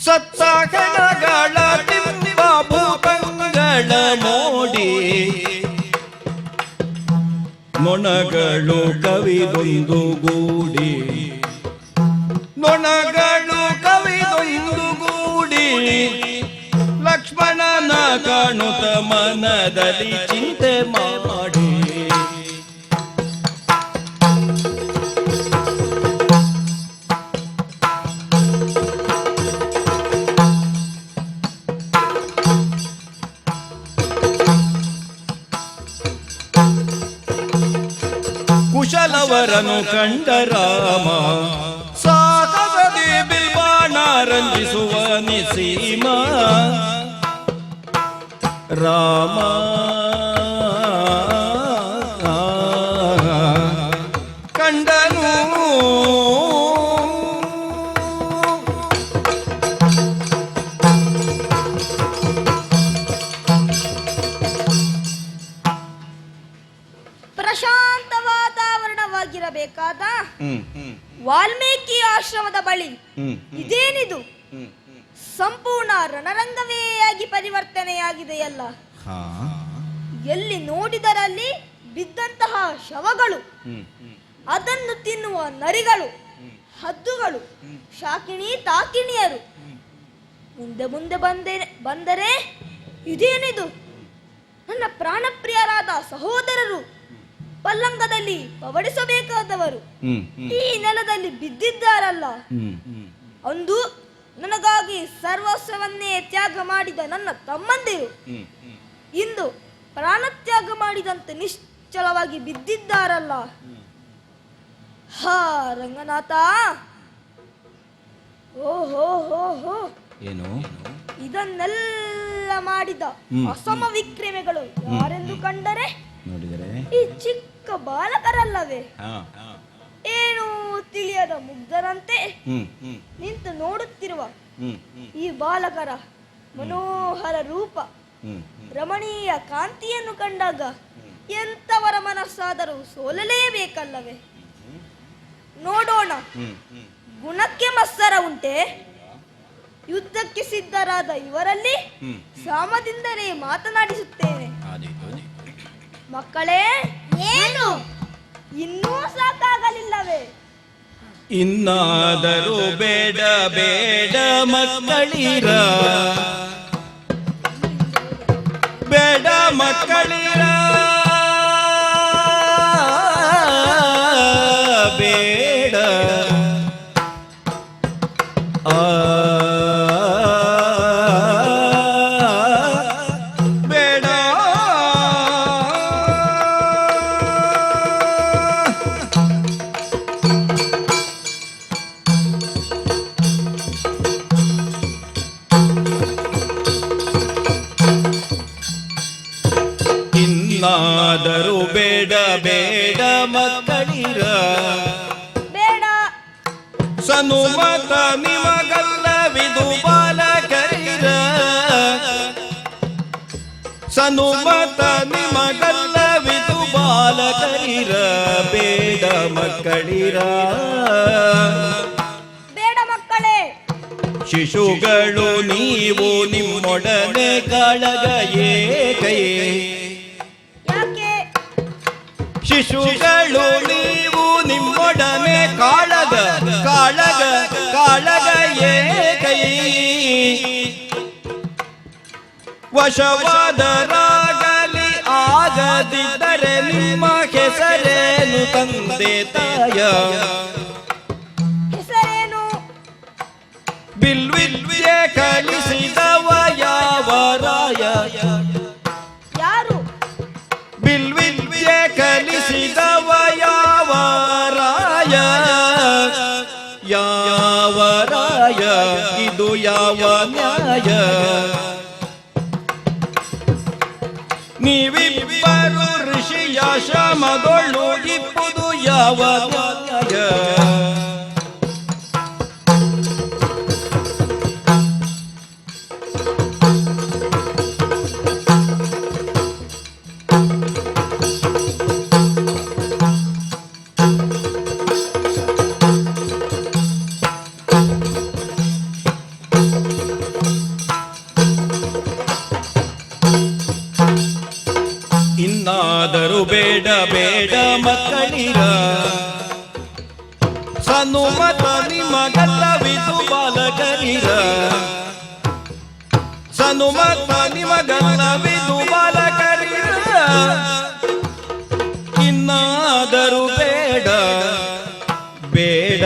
ಸತ್ತಗಣಗಳ ತಿಮ್ಮ ಭೂಪಂಗಳ ನೋಡಿ ನೊಣಗಳು ಕವಿದೊಂದು ಗೂಡಿ, ನೊಣಗಳು ಕವಿದೊಂದು ಗೂಡಿ ಲಕ್ಷ್ಮಣನ ಕಾಣುತ್ತ ಮನದಲ್ಲಿ ಚಿಂತೆ ಮಾಡಿ. ಕುಶಲವರನು ಕಂಡ ರಾಮ ಸಾಹಸದಿ ಬಿಲ್ಬಾಣ ರಂಜಿಸುವ ನಿಸೀಮ. ರಾಮ ಕಂಡನು ಪ್ರಶಾಂತ ವಾತಾವರಣವಾಗಿರಬೇಕಾದ ವಾಲ್ಮೀಕಿ ಆಶ್ರಮದ ಬಳಿ ಇದೇನಿದು? ಸಂಪೂರ್ಣ ರಣರಂಗವೇ ಆಗಿ ಪರಿವರ್ತನೆಯಾಗಿದೆಯಲ್ಲ. ಎಲ್ಲಿ ನೋಡಿದರಲ್ಲಿ ಬಿದ್ದಂತಹ ಶವಗಳು, ಅದನ್ನು ತಿನ್ನುವ ನರಿಗಳು, ಹದ್ದುಗಳು, ಶಾಕಿಣಿ ತಾಕಿಣಿಯರು. ಮುಂದೆ ಮುಂದೆ ಬಂದರೆ ಇದೇನಿದು? ನನ್ನ ಪ್ರಾಣಪ್ರಿಯರಾದ ಸಹೋದರರು ಪಲ್ಲಂಗದಲ್ಲಿ ಪವಡಿಸಬೇಕಾದವರು ಈ ನೆಲದಲ್ಲಿ ಬಿದ್ದಿದ್ದಾರಲ್ಲ. ಅಂದು ನನಗಾಗಿ ಸರ್ವಸ್ವವನ್ನೇ ತ್ಯಾಗ ಮಾಡಿದ ನನ್ನ ತಮ್ಮಂದಿರು ಇಂದು ಪ್ರಾಣತ್ಯಾಗ ಮಾಡಿದಂತೆ ನಿಶ್ಚಲವಾಗಿ ಬಿದ್ದಿದ್ದಾರಲ್ಲ. ಹಾ ರಂಗನಾಥ, ಓಹೋ ಹೋ ಹೋ, ಏನು ಇದನ್ನೆಲ್ಲ ಮಾಡಿದ ಅಸಮ ವಿಕ್ರಮಿಗಳು ಯಾರೆಂದು ಕಂಡರೆ ನೋಡಿದರೆ ಈ ಚಿಕ್ಕ ಬಾಲಕರಲ್ಲವೇ? ಏನು ತಿಳಿಯದ ಮುಗ್ಧರಂತೆ ನಿಂತು ನೋಡುತ್ತಿರುವ ಈ ಬಾಲಕರ ಮನೋಹರ ರೂಪ ರಮಣೀಯ ಕಾಂತಿಯನ್ನು ಕಂಡಾಗ ಎಂಥವರ ಮನಸ್ಸಾದರೂ ಸೋಲಲೇಬೇಕಲ್ಲವೇ? ನೋಡೋಣ, ಗುಣಕ್ಕೆ ಮತ್ಸರ ಉಂಟೆ? ಯುದ್ಧಕ್ಕೆ ಸಿದ್ಧರಾದ ಇವರಲ್ಲಿ ಸಾಮದಿಂದಲೇ ಮಾತನಾಡಿಸುತ್ತೇನೆ. ಮಕ್ಕಳೇ, ಏನು ಇನ್ನೂ ಸಾಕಾಗಲಿಲ್ಲವೇ? ಇನ್ನಾದರೂ ಬೇಡ ಬೇಡ ಮಕ್ಕಳಿರ, ಬೇಡ ಮಕ್ಕಳಿರ, ಬೇಡ ಬೇಡ. ಇನ್ನಾದರೂ ಬೇಡ ಬೇಡ ಮಕ್ಕಳಿರ, ಬೇಡ ಸನುಮತ ನಿಮಗಲ್ಲವಿದು ಬಾಲಕರಿರ, ಸನುಮತ ನಿಮಗಲ್ಲವಿದು ಬಾಲಕರಿರ, ಬೇಡ ಮಕ್ಕಳಿರ. ಬೇಡ ಮಕ್ಕಳೇ, ಶಿಶುಗಳು ನೀವು ನಿಮ್ಮೊಡನೆ ಕಾಳಗ ಏಕೈ, ಯಾಕೆ? ಶಿಶುಗಳು ನೀವು ನಿಮ್ಮೊಡನೆ ಕಾಳಗ ಕಾಳಗ ಕಾಳಗ ಏಕೈ, ವಶವಾದರಾಗಲಿ ಆಗದಿದ್ದರೆ ನಿಮ್ಮ ಹೆಸರೇನು ತಂದೆ ತಾಯ? ಹೆಸರೇನು? ಬಿಲ್ವಿದ್ಯೆ ಕಲಿಸಿದವ ಯಾವ ರಾಯ? ಯಾರು? ಬಿಲ್ವಿದ್ಯೆ ಕಲಿಸಿದವ ಯಾವ ರಾಯ? ಯಾವ ರಾಯ? ಇದು ಯಾವ ನ್ಯಾಯ? ನೀವಿಬ್ಬರು ಋಷಿಯ ಶ್ರಮದೊಳು ಇಪ್ಪುದು ಯಾವ ನ್ಯಾಯ? ಇನ್ನಾದರೂ ಬೇಡ ಬೇಡ ಮಕ್ಕಳಿರ, ಸನುಮತ ನಿಮಗಲ್ಲವಿದು ಬಾಲಕರಿರ, ಸನುಮತ ನಿಮಗಲ್ಲವಿದು ಬಾಲಕರಿರ, ಇನ್ನಾದರೂ ಬೇಡ ಬೇಡ.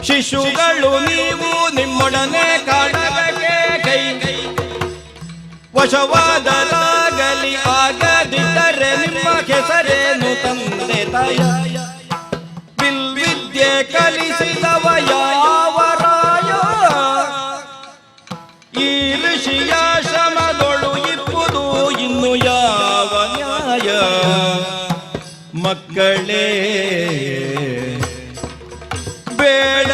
ಶಿಶುಗಳು ನೀವು ನಿಮ್ಮೊಡನೆ ಕಾಳಗಕ್ಕೆ ಕೈ, ವಶವಾದರಾಗಲಿ ಆಗದಿದ್ದರೆ ನಿಮ್ಮ ಹೆಸರೇನು ತಂದೆ ತಾಯ? ಬಿಲ್ವಿದ್ಯೆ ಕಲಿಸಿದವ ಯಾವ ರಾಯ? ಈ ಋಷಿಯ ಶ್ರಮದೊಳು ಇಪ್ಪುದು ಇನ್ನು ಯಾವ ನ್ಯಾಯ? ಮಕ್ಕಳೇ ಬೇಡ.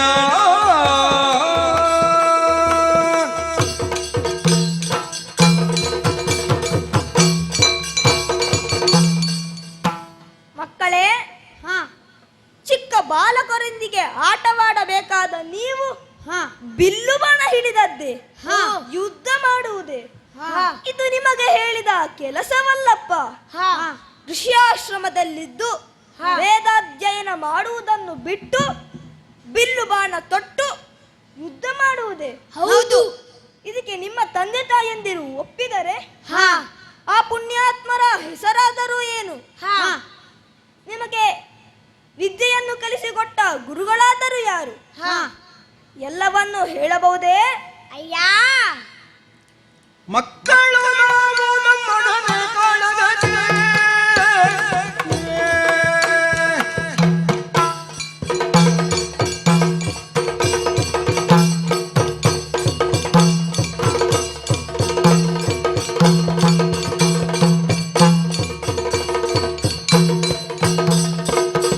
ಮಕ್ಕಳೇ, ಚಿಕ್ಕ ಬಾಲಕರೊಂದಿಗೆ ಆಟವಾಡಬೇಕಾದ ನೀವು ಬಿಲ್ಲು ಬಾಣ ಹಿಡಿದದ್ದೇ ಯುದ್ಧ ಮಾಡುವುದೇ ಇದು ನಿಮಗೆ ಹೇಳಿದ ಕೆಲಸವಲ್ಲಪ್ಪ. ಋಷಿಯಾಶ್ರಮದಲ್ಲಿದ್ದು ವೇದಾಧ್ಯಯನ ಮಾಡುವುದನ್ನು ಬಿಟ್ಟು ಬಿಲ್ಲು ಬಾಣ ತೊಟ್ಟು ಯುದ್ಧ ಮಾಡುವುದೇ? ಹೌದು. ಇದಕ್ಕೆ ನಿಮ್ಮ ತಂದೆ ತಾಯಂದಿರು ಒಪ್ಪಿದರೆ ಆ ಪುಣ್ಯಾತ್ಮರ ಹೆಸರಾದರೂ ಏನು? ನಿಮಗೆ ವಿದ್ಯೆಯನ್ನು ಕಲಿಸಿಕೊಟ್ಟ ಗುರುಗಳಾದರೂ ಯಾರು? ಎಲ್ಲವನ್ನು ಹೇಳಬಹುದೇ? ಅಯ್ಯ, ಮಕ್ಕಳು ನಾವು ನಮ್ಮೊಡನೆ ಕಾಳಗಕ್ಕೆ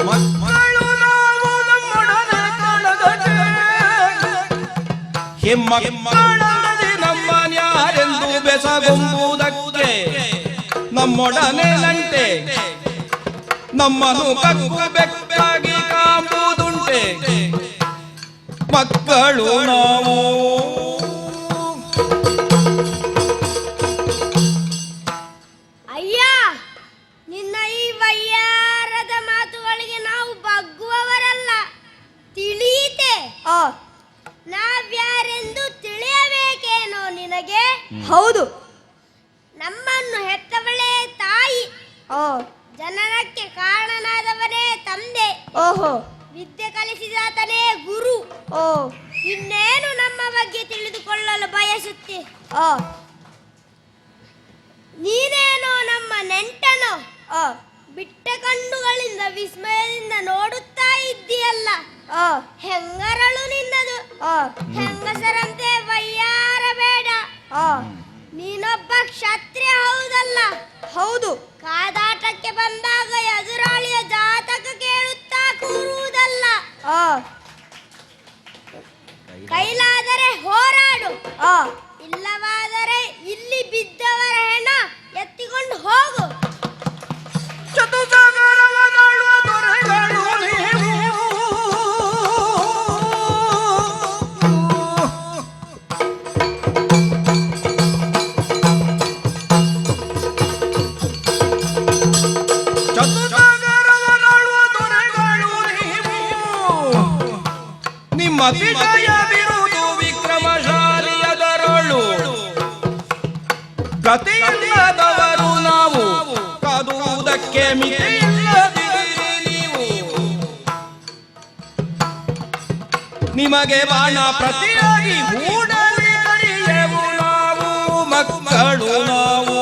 ಮಕ್ಕಳು ನಾವು ಕೆಮ್ಮಕ್ಕಳಲ್ಲದೆ ನಮ್ಮನ್ಯಾರೆಂದು ಬೆಸಗುಂಬುದಕ್ಕೆ ನಮ್ಮೊಡನೆ ನಂಟೆ ನಮ್ಮನು ಕಕ್ಕು ಬೆಕ್ಕಾಗಿ ಕಾಂಬುದುಂಟೆ ಮಕ್ಕಳು ನಾವು. ಅಯ್ಯ, ನಿನ್ನ ಈ ವಯ್ಯಾರದ ಮಾತುಗಳಿಗೆ ನಾವು ಬಗ್ಗುವವರಲ್ಲ, ತಿಳಿಯಿತೆ. ನಾವ್ಯಾರೆಂದು ತಿಳಿಯಬೇಕೇನೋ ನಿನಗೆ? ಹೌದು. ನಮ್ಮನ್ನು ಹೆತ್ತವಳೇ ತಾಯಿ, ಜನನಕ್ಕೆ ಕಾರಣನಾದವನೇ ತಂದೆ, ಓಹೋ, ವಿದ್ಯೆ ಕಲಿಸಿದಾತನೇ ಗುರು. ಇನ್ನೇನು ನಮ್ಮ ಬಗ್ಗೆ ತಿಳಿದುಕೊಳ್ಳಲು ಬಯಸುತ್ತೆ? ನೀನೇನೋ ನಮ್ಮ ನೆಂಟನೋ, ಬಿಟ್ಟ ಕಣ್ಣುಗಳಿಂದ ವಿಸ್ಮಯದಿಂದ ನೋಡುತ್ತಾ ಇದ್ದೀಯಲ್ಲ. ಹೆಂಗರಳು ನಿನ್ನದು, ಹೆಂಗಸರಂತೆ ವಯ್ಯಾರ ಬೇಡ. ನೀನೊಬ್ಬ ಕ್ಷತ್ರಿಯ ಹೌದಲ್ಲ? ಹೌದು. ಕಾದಾಟಕ್ಕೆ ಬಂದಾಗ ಎದುರಾಳಿಯ ಜಾತಕ ಕೇಳುತ್ತಾ ಕೂರುವುದಲ್ಲ. ಕೈಲಾದರೆ ಹೋರಾಡು, ಇಲ್ಲವಾದರೆ ಇಲ್ಲಿ ಬಿದ್ದವರ ಹೆಣ ಎತ್ತಿಕೊಂಡು ಹೋಗು. ಅತಿಶಯವಿರುವುದು ವಿಕ್ರಮಶಾಲಿಯದರಳು, ಪ್ರತಿಯಲ್ಲದವರು ನಾವು, ಕಾದುವುದಕ್ಕೆ ಮಿತಿಯಿಲ್ಲದಿರಿ ನೀವು. ನಿಮಗೆ ಬಾಣ ಪ್ರತಿಯಾಗಿ ಹೂಡಲಿ ಕರಿಯೆವು ನಾವು, ಮಕ್ಕಳು ನಾವು.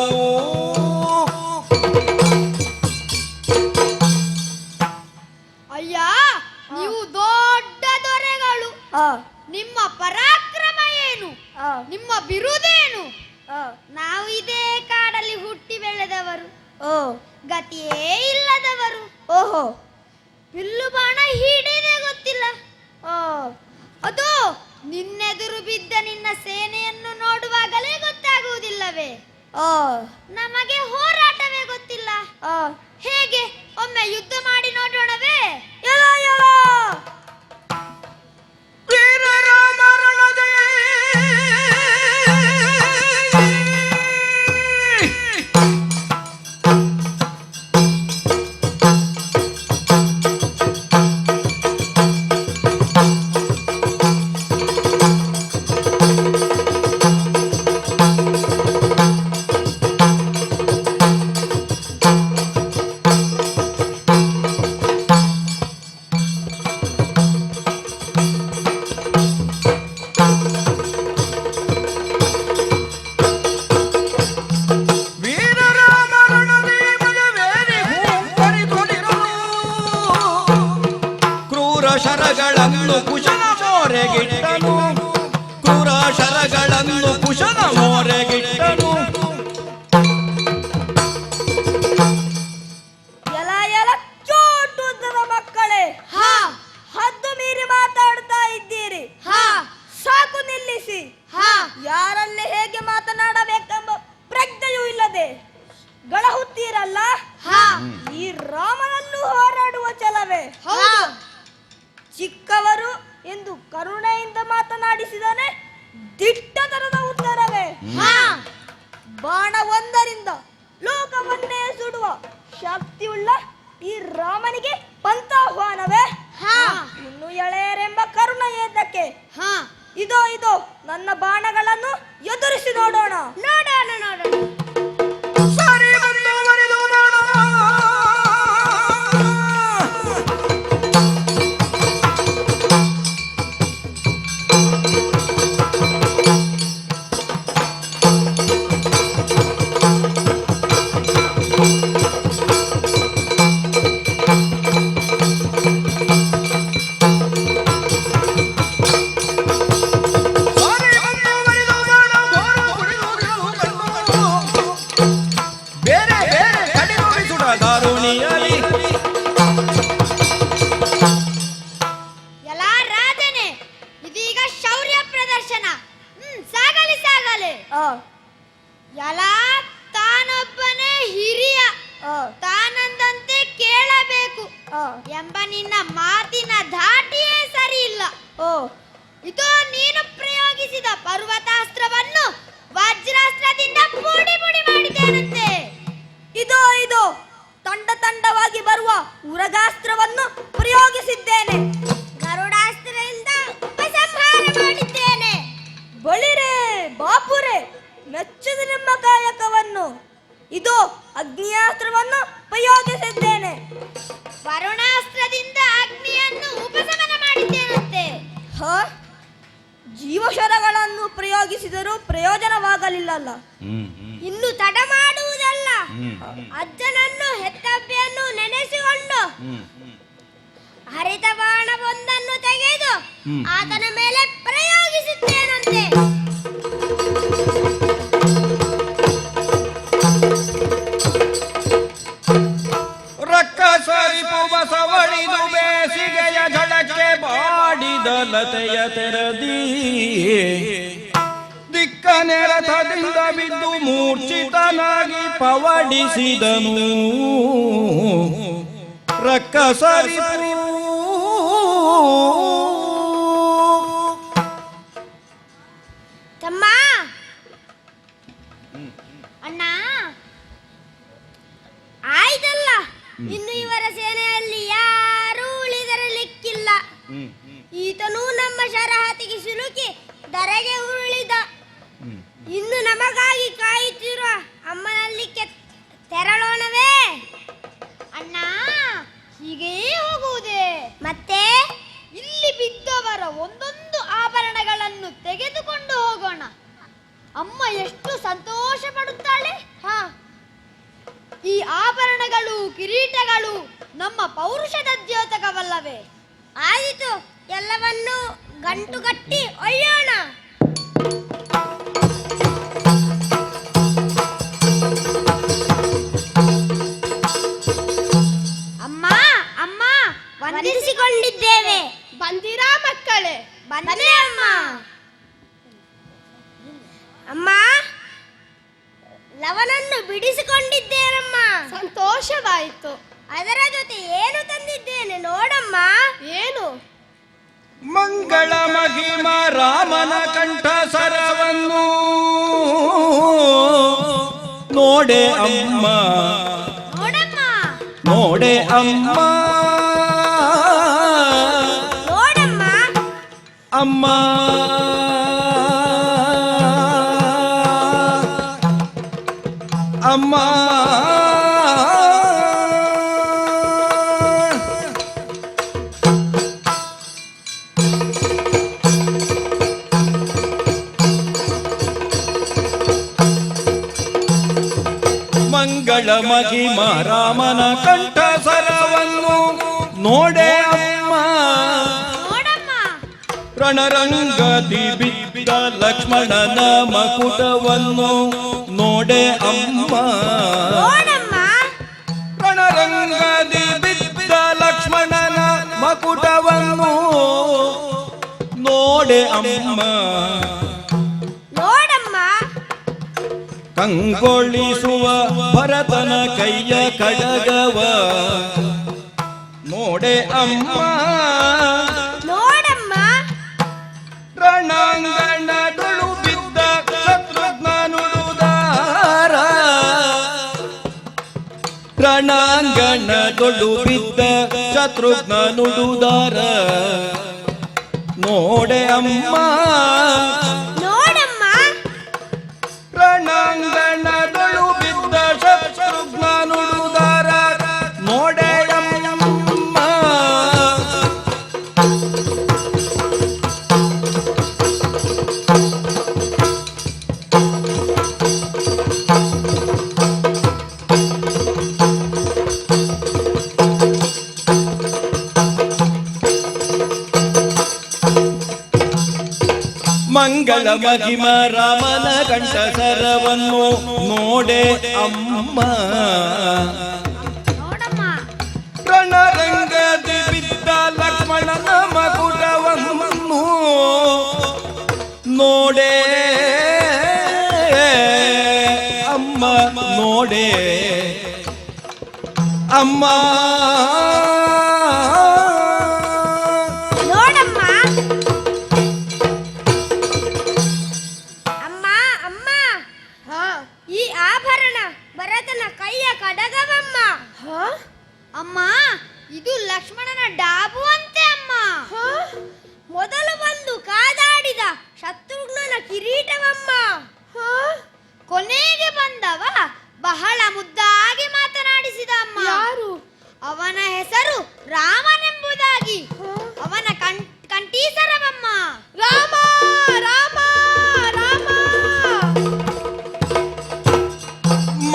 ಅಯ್ಯ, ನೀವು ದೊಡ್ಡ ದೊರೆಗಳು. ನಿಮ್ಮ ಪರಾಕ್ರಮ ಏನು? ನಿಮ್ಮ ಬಿರುದೇನು? ನಾವು ಇದೇ ಕಾಡಲ್ಲಿ ಹುಟ್ಟಿ ಬೆಳೆದವರು, ಗತಿಯೇ ಇಲ್ಲದವರು. ಓಹೋ, ಬಿಲ್ಲು ಬಾಣ ಹಿಡಿದೇ ಗೊತ್ತಿಲ್ಲ. ಅದು ನಿನ್ನೆದುರು ಬಿದ್ದ ನಿನ್ನ ಸೇನೆಯನ್ನು ನೋಡುವಾಗಲೇ ಗೊತ್ತಾಗುವುದಿಲ್ಲವೇ? ನಮಗೆ ಹೋರಾಟವೇ ಗೊತ್ತಿಲ್ಲ. ಹೇಗೆ? ಒಮ್ಮೆ ಯುದ್ಧ ಮಾಡಿ ನೋಡೋಣವೇ? ಶರಗಳನ್ನು ಕುಶಲ ಮೋರೆಗಿಟ್ಟನು, ಕ್ರೂರ ಶರಗಳನ್ನು ಕುಶಲ ಮೋರೆಗಿಟ್ಟನು. ಚೋಟುದ್ದದ ಮಕ್ಕಳೇ, ಹದ್ದು ಮೀರಿ ಮಾತಾಡ್ತಾ ಇದ್ದೀರಿ. ಸಾಕು, ನಿಲ್ಲಿಸಿ. ಯಾರಲ್ಲಿ ಹೇಗೆ ಮಾತನಾಡಬೇಕೆಂಬ ಪ್ರಜ್ಞೆಯೂ ಇಲ್ಲದೆ ಗಳಹುತ್ತೀರಲ್ಲ. ಈ ರಾಮನನ್ನು ಹೋರಾಡುವ ಛಲವೇ? ಚಿಕ್ಕವರು ಎಂದು ಕರುಣೆಯಿಂದ ಮಾತನಾಡಿಸಿದರೆ ದಿಟ್ಟತನದ ಉತ್ತರವೇ? ಬಾಣ ಒಂದರಿಂದ ಲೋಕವನ್ನೇ ಸುಡುವ ಶಕ್ತಿಯುಳ್ಳ ಈ ರಾಮನಿಗೆ ಪಂಥಾಹ್ವಾನವೇ? ಇನ್ನು ಎಳೆಯರೆಂಬ ಕರುಣೆ ಏತಕ್ಕೆ? ಇದೋ ಇದೋ ನನ್ನ ಬಾಣಗಳನ್ನು ಎದುರಿಸಿ ನೋಡೋಣ. ವಚನ. ಸಾಗಲಿ ಸಾಗಲಿ. ಆ, ಎಲ್ಲ ತಾನೊಬ್ಬನೇ ಹಿರಿಯ, ಆ, ತಾನಂದಂತೆ ಕೇಳಬೇಕು ಆ. ಎಂಬ ನಿನ್ನ ಮಾತಿನ ಧಾಟಿಯೇ ಸರಿ ಇಲ್ಲ. ಓ, ಇದು ನೀನು ಪ್ರಯೋಗಿಸಿದ ಪರ್ವತಾಸ್ತ್ರವನ್ನು ವಜ್ರಾಸ್ತ್ರದಿಂದ ಪುಡಿ ಪುಡಿ ಮಾಡಿದ್ದೇನಂತೆ. ಇದು ತಂಡ ತಂಡವಾಗಿ ಬರುವ ಉರಗಾಸ್ತ್ರವನ್ನು ಪ್ರಯೋಗಿಸಿದ್ದೇನೆ. ಗರುಡಾಸ್ತ್ರದಿಂದ ಉಪಸಂಹಾರ ಮಾಡಿದ್ದೇನೆ. ಬಳಿರೇ ಬಾಪುರೇ, ಮೆಚ್ಚಿದ ನಿಮ್ಮ ಕಾಯಕವನ್ನು. ಇದು ಅಗ್ನಿಯಾಸ್ತ್ರವನ್ನು ಪ್ರಯೋಗಿಸಿದ್ದೇನೆ. ವರುಣಾಸ್ತ್ರದಿಂದ ಅಗ್ನಿಯನ್ನು ಉಪಶಮನ ಮಾಡಿದ್ದೇನಂತೆ. ಹ, ಜೀವಶರಗಳನ್ನು ಪ್ರಯೋಗಿಸಿದರೂ ಪ್ರಯೋಜನವಾಗಲಿಲ್ಲಲ್ಲ. ಇನ್ನು ತಡ ಮಾಡುವುದಲ್ಲ, ಅಜ್ಜನನ್ನು ಹೆತ್ತಬ್ಬೆಯನ್ನು ನೆನೆಸಿಕೊಂಡು ಹರಿತ ಬಾಣವೊಂದನ್ನು ತೆಗೆದು ಆತನ ಮೇಲೆ ಪ್ರಯೋಗಿಸುತ್ತೇನಂತೆ. ರಕ್ಕಸರಿಪು ಬಸವಳಿದು ಬೇಸಿಗೆಯ ಝಳಕ್ಕೆ ಬಾಡಿದ ಲತೆಯ ತೆರದಿ ದಿಕ್ಕ ನೆರಥದಿಂದ ಬಿದ್ದು ಮೂರ್ಛಿತನಾಗಿ ಪವಡಿಸಿದನು. ರಕ್ಕಸರಿಪು ತಮ್ಮ, ಅಣ್ಣ, ಆಯ್ತಲ್ಲ, ಇನ್ನು ಇವರ ಸೇನೆಯಲ್ಲಿ ಯಾರೂ ಉಳಿದಿರಲಿಕ್ಕಿಲ್ಲ. ಈತನೂ ನಮ್ಮ ಶರಹತಿಗೆ ಸಿಲುಕಿ ಧರೆಗೆ ಉರುಳಿದ. ಇನ್ನು ನಮಗಾಗಿ ಕಾಯುತ್ತಿರುವ ಅಮ್ಮನಲ್ಲಿಕ್ಕೆ ತೆರಳೋಣವೇ ಅಣ್ಣ? ಹೀಗೇ ಹೋಗುವುದೇ? ಮತ್ತೆ ಇಲ್ಲಿ ಬಿದ್ದವರ ಒಂದೊಂದು ಆಭರಣಗಳನ್ನು ತೆಗೆದುಕೊಂಡು ಹೋಗೋಣ. ಅಮ್ಮ ಎಷ್ಟು ಸಂತೋಷ ಪಡುತ್ತಾಳೆ. ಈ ಆಭರಣಗಳು, ಕಿರೀಟಗಳು ನಮ್ಮ ಪೌರುಷದ ದ್ಯೋತಕವಲ್ಲವೇ? ಆಯಿತು, ಎಲ್ಲವನ್ನು ಗಂಟು ಕಟ್ಟಿ ಒಯ್ಯೋಣ. ಅಮ್ಮ, ಅಮ್ಮ, ವಂದಿಸಿಕೊಂಡಿದ್ದೇವೆ. ಬಂದಿರಾ ಮಕ್ಕಳೇ? ಬಂದೆ ಅಮ್ಮ. ಅಮ್ಮ, ಲವನನ್ನು ಬಿಡಿಸಿಕೊಂಡಿದ್ದೇನಮ್ಮ. ಸಂತೋಷವಾಯಿತು. ಅದರ ಜೊತೆ ಏನು ತಂದಿದ್ದೇನೆ ನೋಡಮ್ಮ. ಏನು? ಮಂಗಳ ಮಹಿಮ ರಾಮನ ಕಂಠ ಸರವನ್ನು ನೋಡೆ ಅಮ್ಮ, ನೋಡಮ್ಮ, ನೋಡೆ ಅಮ್ಮ, ನೋಡಮ್ಮ, ಅಮ್ಮ. ಅಮ್ಮ ಮಂಗಳ ಮಹಿಮ ರಾಮನ ಕಂಠ ಸರವನ್ನು ನೋಡೆ ಅಮ್ಮ, ನೋಡಮ್ಮ, ರಣರಂಗದಿ ಬಿದ್ದ ಲಕ್ಷ್ಮಣನ ಮಕುಟವನ್ನು ನೋಡೆ ಅಮ್ಮ, ನೋಡಮ್ಮ, ರಣರಂಗದಿ ಬಿದ್ದ ಲಕ್ಷ್ಮಣನ ಮಕುಟವನ್ನು ನೋಡೆ ಅಮ್ಮ, ನೋಡಮ್ಮ, ಕಂಗೊಳಿಸುವ ಭರತನ ಕೈಯ ಕಡಗವ ನೋಡೆ ಅಮ್ಮ, ನೋಡಮ್ಮ, ರಣಾಂಗಣದೊಳು ಬಿದ್ದ ಶತ್ರುಘ್ನ ನುಡುದಾರ, ರಣಾಂಗಣದೊಳು ಬಿದ್ದ ಶತ್ರುಘ್ನ ನುಡುದಾರ ನೋಡೆ ಅಮ್ಮ, ನೋಡಮ್ಮ, ರಣಾಂಗಣದೊಳು ಬಿದ್ದ ಶತ್ರುಘ್ನ ನುಡುದಾರ ನೋಡೆ ಅಮ್ಮ. ಮಂಗಳ ಮಹಿಮ ರಾಮನ ಕಂಠ ಸರವನ್ನು ನೋಡೆ ಅಮ್ಮ, ನೋಡಮ್ಮ, ರಣರಂಗದಿ ಬಿದ್ದ ಲಕ್ಷ್ಮಣನ ಮಕುಟವನ್ನು ನೋಡೆ ಅಮ್ಮ ನೋಡೆ ಅಮ್ಮ ನೋಡಮ್ಮ ಅಮ್ಮ ಅಮ್ಮ ಈ ಆಭರಣ ಭರತನ ಕೈಯ ಕಡಗವಮ್ಮ. ಅಮ್ಮ ಇದು ಲಕ್ಷ್ಮಣನ ಡಾಬು ಅಂತೆ ಅಮ್ಮ. ಮೊದಲು ಬಂದು ಕಾದಾಡಿದ ಶತ್ರುಘ್ನನ ಕಿರೀಟವಮ್ಮ. ಕೊನೆಗೆ ಬಂದವ ಬಹಳ ಮುದ್ದಾಗಿ ಮಾತನಾಡಿಸಿದ ಅಮ್ಮ. ಯಾರು? ಅವನ ಹೆಸರು ರಾಮನೆಂಬುದಾಗಿ ಅವನ ಕಂಠೀಸರವಮ್ಮ. ರಾಮ ರಾಮ ರಾಮ.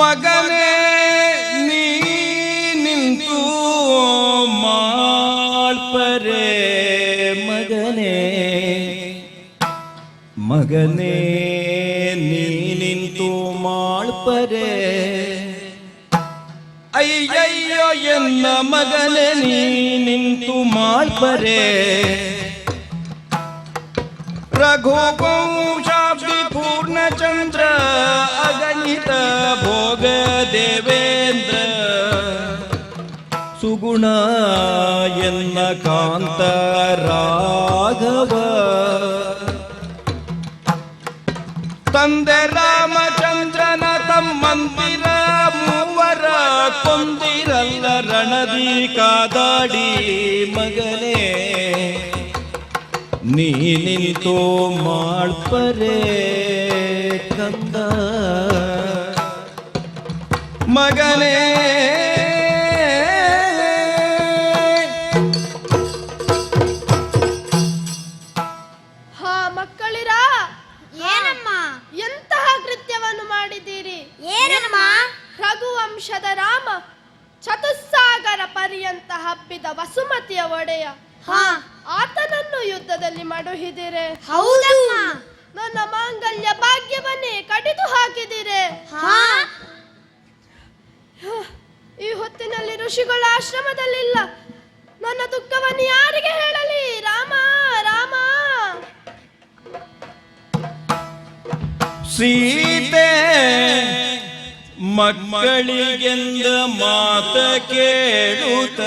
ಮಗನೇ ನೀ ನಿಂತು ಮಾಳ್ಪರೆ ಮಗನೇ ಮಗನೇ ನೀ ನಿಂತು ಮಾಳ್ಪರೆ ಅಯ್ಯಯ್ಯೋ ಎನ್ನ ಮಗನೇ ನೀ ನಿಂತು ಮಾಳ್ಪರೆ ರಘುವಂಶಾಬ್ದಿ ಪೂರ್ಣಚಂದ್ರ ಅಗಣಿತ ಭೋಗ ದೇವೇಂದ್ರ ಸುಗುಣ ಎನ್ನ ಕಾಂತ ರಾಘವ ತಂದೆ ರಾಮಚಂದ್ರನ ತಮ್ಮಂದಿರ ಮೂವರ ಕೊಂದಿರಲ್ಲ ರಣದಿ ಕಾದಾಡಿ ಮಗನೇ ನೀ ನಿಂತು ಮಾಳ್ಪರೆ ಕಂದ ಮಗನೇ ಮಕ್ಕಳಿರ ಏನಮ್ಮ ಎಂತಹ ಕೃತ್ಯವನ್ನು ಮಾಡಿದ್ದೀರಿ? ಏನಮ್ಮ? ರಘುವಂಶದ ರಾಮ ಚತುಸ್ಸಾಗರ ಪರ್ಯಂತ ಹಬ್ಬಿದ ವಸುಮತಿಯ ಒಡೆಯ ಆತನನ್ನು ಯುದ್ಧದಲ್ಲಿ ಮಡುಹಿದಿರೆ. ಹೌದಮ್ಮ. ನನ್ನ ಮಾಂಗಲ್ಯ ಭಾಗ್ಯವನ್ನೇ ಕಡಿದು ಹಾಕಿದಿರೆ. ಈ ಹೊತ್ತಿನಲ್ಲಿ ಋಷಿಗಳ ಆಶ್ರಮದಲ್ಲಿಲ್ಲ. ನನ್ನ ದುಃಖವನ್ನು ಯಾರಿಗೆ ಹೇಳಲಿ? ರಾಮ ರಾಮ. ಸೀತೆ ಮಕ್ಕಳಿಗೆಂದ ಮಾತ ಕೇಳುತ್ತ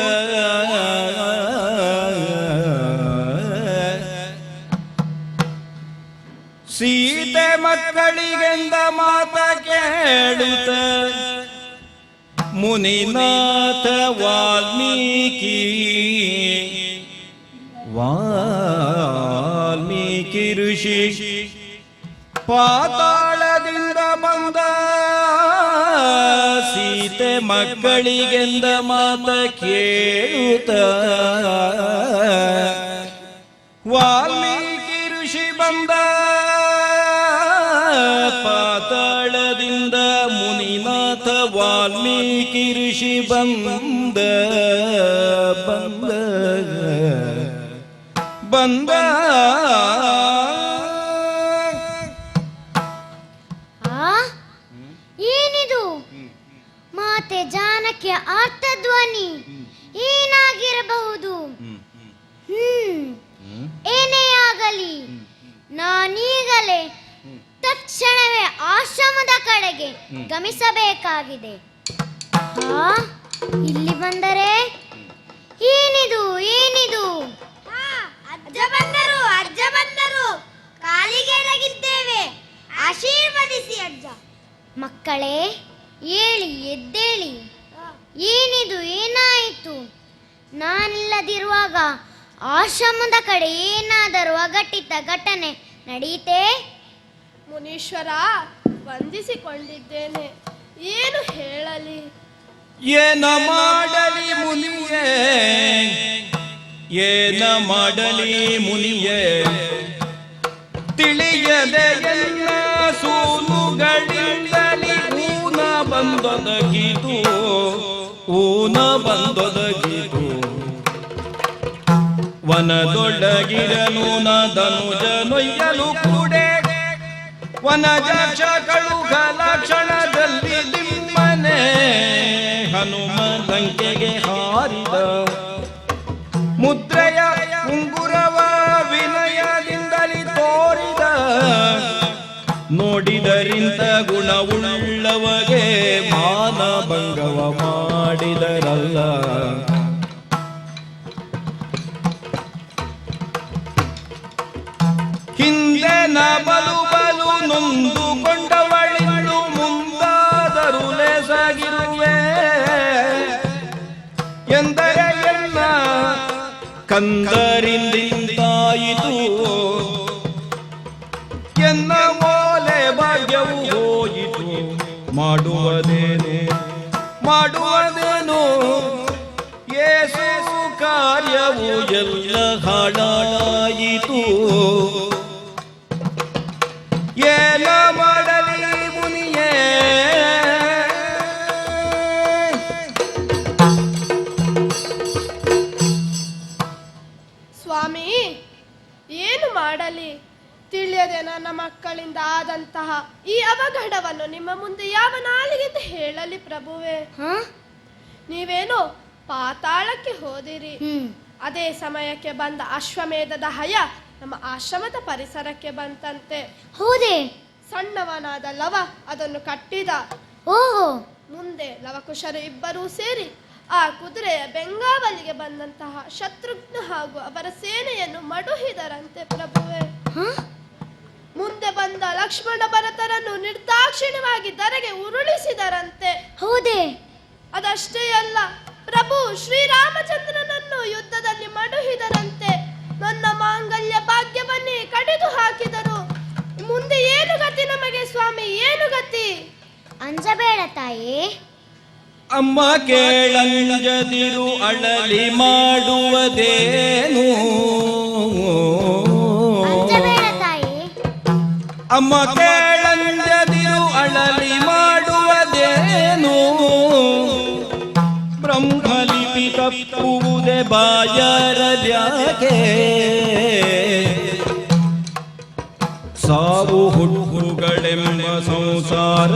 ಸೀತೆ ಮಕ್ಕಳಿಗೆಂದ ಮಾತ ಕೇಳುತ್ತ ಮುನಿನಾಥ ವಾಲ್ಮೀಕಿ ಋಷಿ ಪಾತಾಳದಿಂದ ಬಂದ ಸೀತೆ ಮಕ್ಕಳಿಗೆಂದ ಮಾತ ಕೇಳುತ್ತ ವಾಲ್ಮೀಕಿ ಋಷಿ ಬಂದ ಪಾತಾಳದಿಂದ ಮುನಿನಾಥ ವಾಲ್ಮೀಕಿ ಋಷಿ ಬಂದ ಏನಿದು? ಮಾತೆ ಜಾನಕಿಯ ಆರ್ತಧ್ವನಿ ಏನಾಗಿರಬಹುದು? ಏನೇ ಆಗಲಿ ನಾನೀಗಲೇ ತಕ್ಷಣವೇ ಆಶ್ರಮದ ಕಡೆಗೆ ಗಮಿಸಬೇಕಾಗಿದೆ. ಇಲ್ಲಿ ಬಂದರೆ ಏನಿದು? ಅಜ್ಜ ಬಂದರು. ಕಾಲಿಗೆ ಎರಗಿದ್ದೇವೆ, ಆಶೀರ್ವದಿಸಿ ಅಜ್ಜ. ಮಕ್ಕಳೇ ಏಳಿ ಎದ್ದೇಳಿ. ಏನಿದು? ಏನಾಯಿತು? ನಾನಿಲ್ಲದಿರುವಾಗ ಆಶ್ರಮದ ಕಡೆ ಏನಾದರೂ ಅಘಟಿತ ಘಟನೆ ನಡೆಯಿತೇ? ಮುನೀಶ್ವರ, ವಂದಿಸಿಕೊಂಡಿದ್ದೇನೆ. ಏನು ಹೇಳಲಿ? ಏನ ಮಾಡಲಿ ಮುನಿಯೇ, ಏನ ಮಾಡಲಿ ಮುನಿಯೇ, ತಿಳಿಯದೆ ಎಲ್ಲ ಸೂನುಗಳಿಂದಲಿ ಊನ ಬಂದೊದಗಿತು ವನದೊಳಗಿರನು ಧನುಜ ನೊಯ್ಯಲು ಕೂಡೆ ವನಜಾಕ್ಷಗಳು ಲಕ್ಷಣದಲ್ಲಿ ನಿಮ್ಮನೆ ಹನುಮ ಲಂಕೆಗೆ ಹಾರಿದ ಮುದ್ರೆಯ ಉಂಗುರವ ವಿನಯದಿಂದಲಿ ತೋರಿದ ನೋಡಿದರಿಂತ ಗುಣವುಳ್ಳವಗೆ ಮಾನಭಂಗವ ಮಾಡಿದರಲ್ಲ. ಹಿಂದೆ ನ ಬಲು ಬಲು ನೊಂದುಕೊಂಡವಳಿಂದು ಮುಂದಾದರೂ ಲೇಸಾಗಿರುವೆ ಎಂದರೆ ಎಲ್ಲ ಕಂದರಿಂದಾಯಿತು ಎನ್ನ ಮೋಲೆ ಭಾಗ್ಯವು ಹೋಯಿತು. ಮಾಡುವುದೇನು ಯೇಸು ಕಾರ್ಯವು ಎಲ್ಲ ಹಾಳಾಯಿತು. ಏನ ಮಾಡಲಿ ಮುನಿಯೇ ಸ್ವಾಮಿ, ಏನು ಮಾಡಲಿ ತಿಳಿಯದೆ ನನ್ನ ಮಕ್ಕಳಿಂದ ಆದಂತಹ ಈ ಅವಘಡವನ್ನು ನಿಮ್ಮ ಮುಂದೆ ಯಾವ ನಾಲಿಗೆಂದು ಹೇಳಲಿ ಪ್ರಭುವೇ? ನೀವೇನೋ ಪಾತಾಳಕ್ಕೆ ಹೋದಿರಿ. ಅದೇ ಸಮಯಕ್ಕೆ ಬಂದ ಅಶ್ವಮೇಧದ ಹಯ ನಮ್ಮ ಆಶ್ರಮದ ಪರಿಸರಕ್ಕೆ ಬಂತಂತೆ. ಹೌದೇ? ಸಣ್ಣವನಾದ ಲವ ಅದನ್ನು ಕಟ್ಟಿದ. ಓಹೋ. ಮುಂದೆ ಲವಕುಶರು ಇಬ್ಬರೂ ಸೇರಿ ಆ ಕುದುರೆಯ ಬೆಂಗಾವಲಿಗೆ ಬಂದಂತಹ ಶತ್ರುಘ್ನ ಹಾಗೂ ಅವರ ಸೇನೆಯನ್ನು ಮಡುಹಿದರಂತೆ ಪ್ರಭುವೇ. ಮುಂದೆ ಬಂದ ಲಕ್ಷ್ಮಣ ಭರತರನ್ನು ನಿರ್ದಾಕ್ಷಿಣ್ಯವಾಗಿ ಧರೆಗೆ ಉರುಳಿಸಿದರಂತೆ. ಹೌದೇ? ಅದಷ್ಟೇ ಅಲ್ಲ, ಪ್ರಭು ಶ್ರೀರಾಮಚಂದ್ರನನ್ನು ಯುದ್ಧದಲ್ಲಿ ಮಡುಹಿದರಂತೆ. ನನ್ನ ಮಾಂಗಲ್ಯ ಭಾಗ್ಯವನ್ನೇ ಕಡಿದು ಹಾಕಿದರು. ಮುಂದೆ ಏನು ಗತಿ ನಮಗೆ ಸ್ವಾಮಿ, ಏನು ಗತಿ? ಅಂಜಬೇಡ ತಾಯಿ. ಅಮ್ಮ ಕೇಳಂಜದಿರು ಅಳಲಿ ಮಾಡುವುದೇನು. ಅಂಜಬೇಡ ತಾಯಿ. ಅಮ್ಮ ಕೇಳಂಜದಿರು ಅಳಲಿ ಮಾಡುವುದೇನು. ಬ್ರಹ್ಮಲಿಪಿ ತಪ್ಪುವುದೇ ಬಾಯರಲ್ಯಾಕೆ. ಸಾವು ಹುಟ್ಟುಗಳೆಂಬ ಸಂಸಾರ,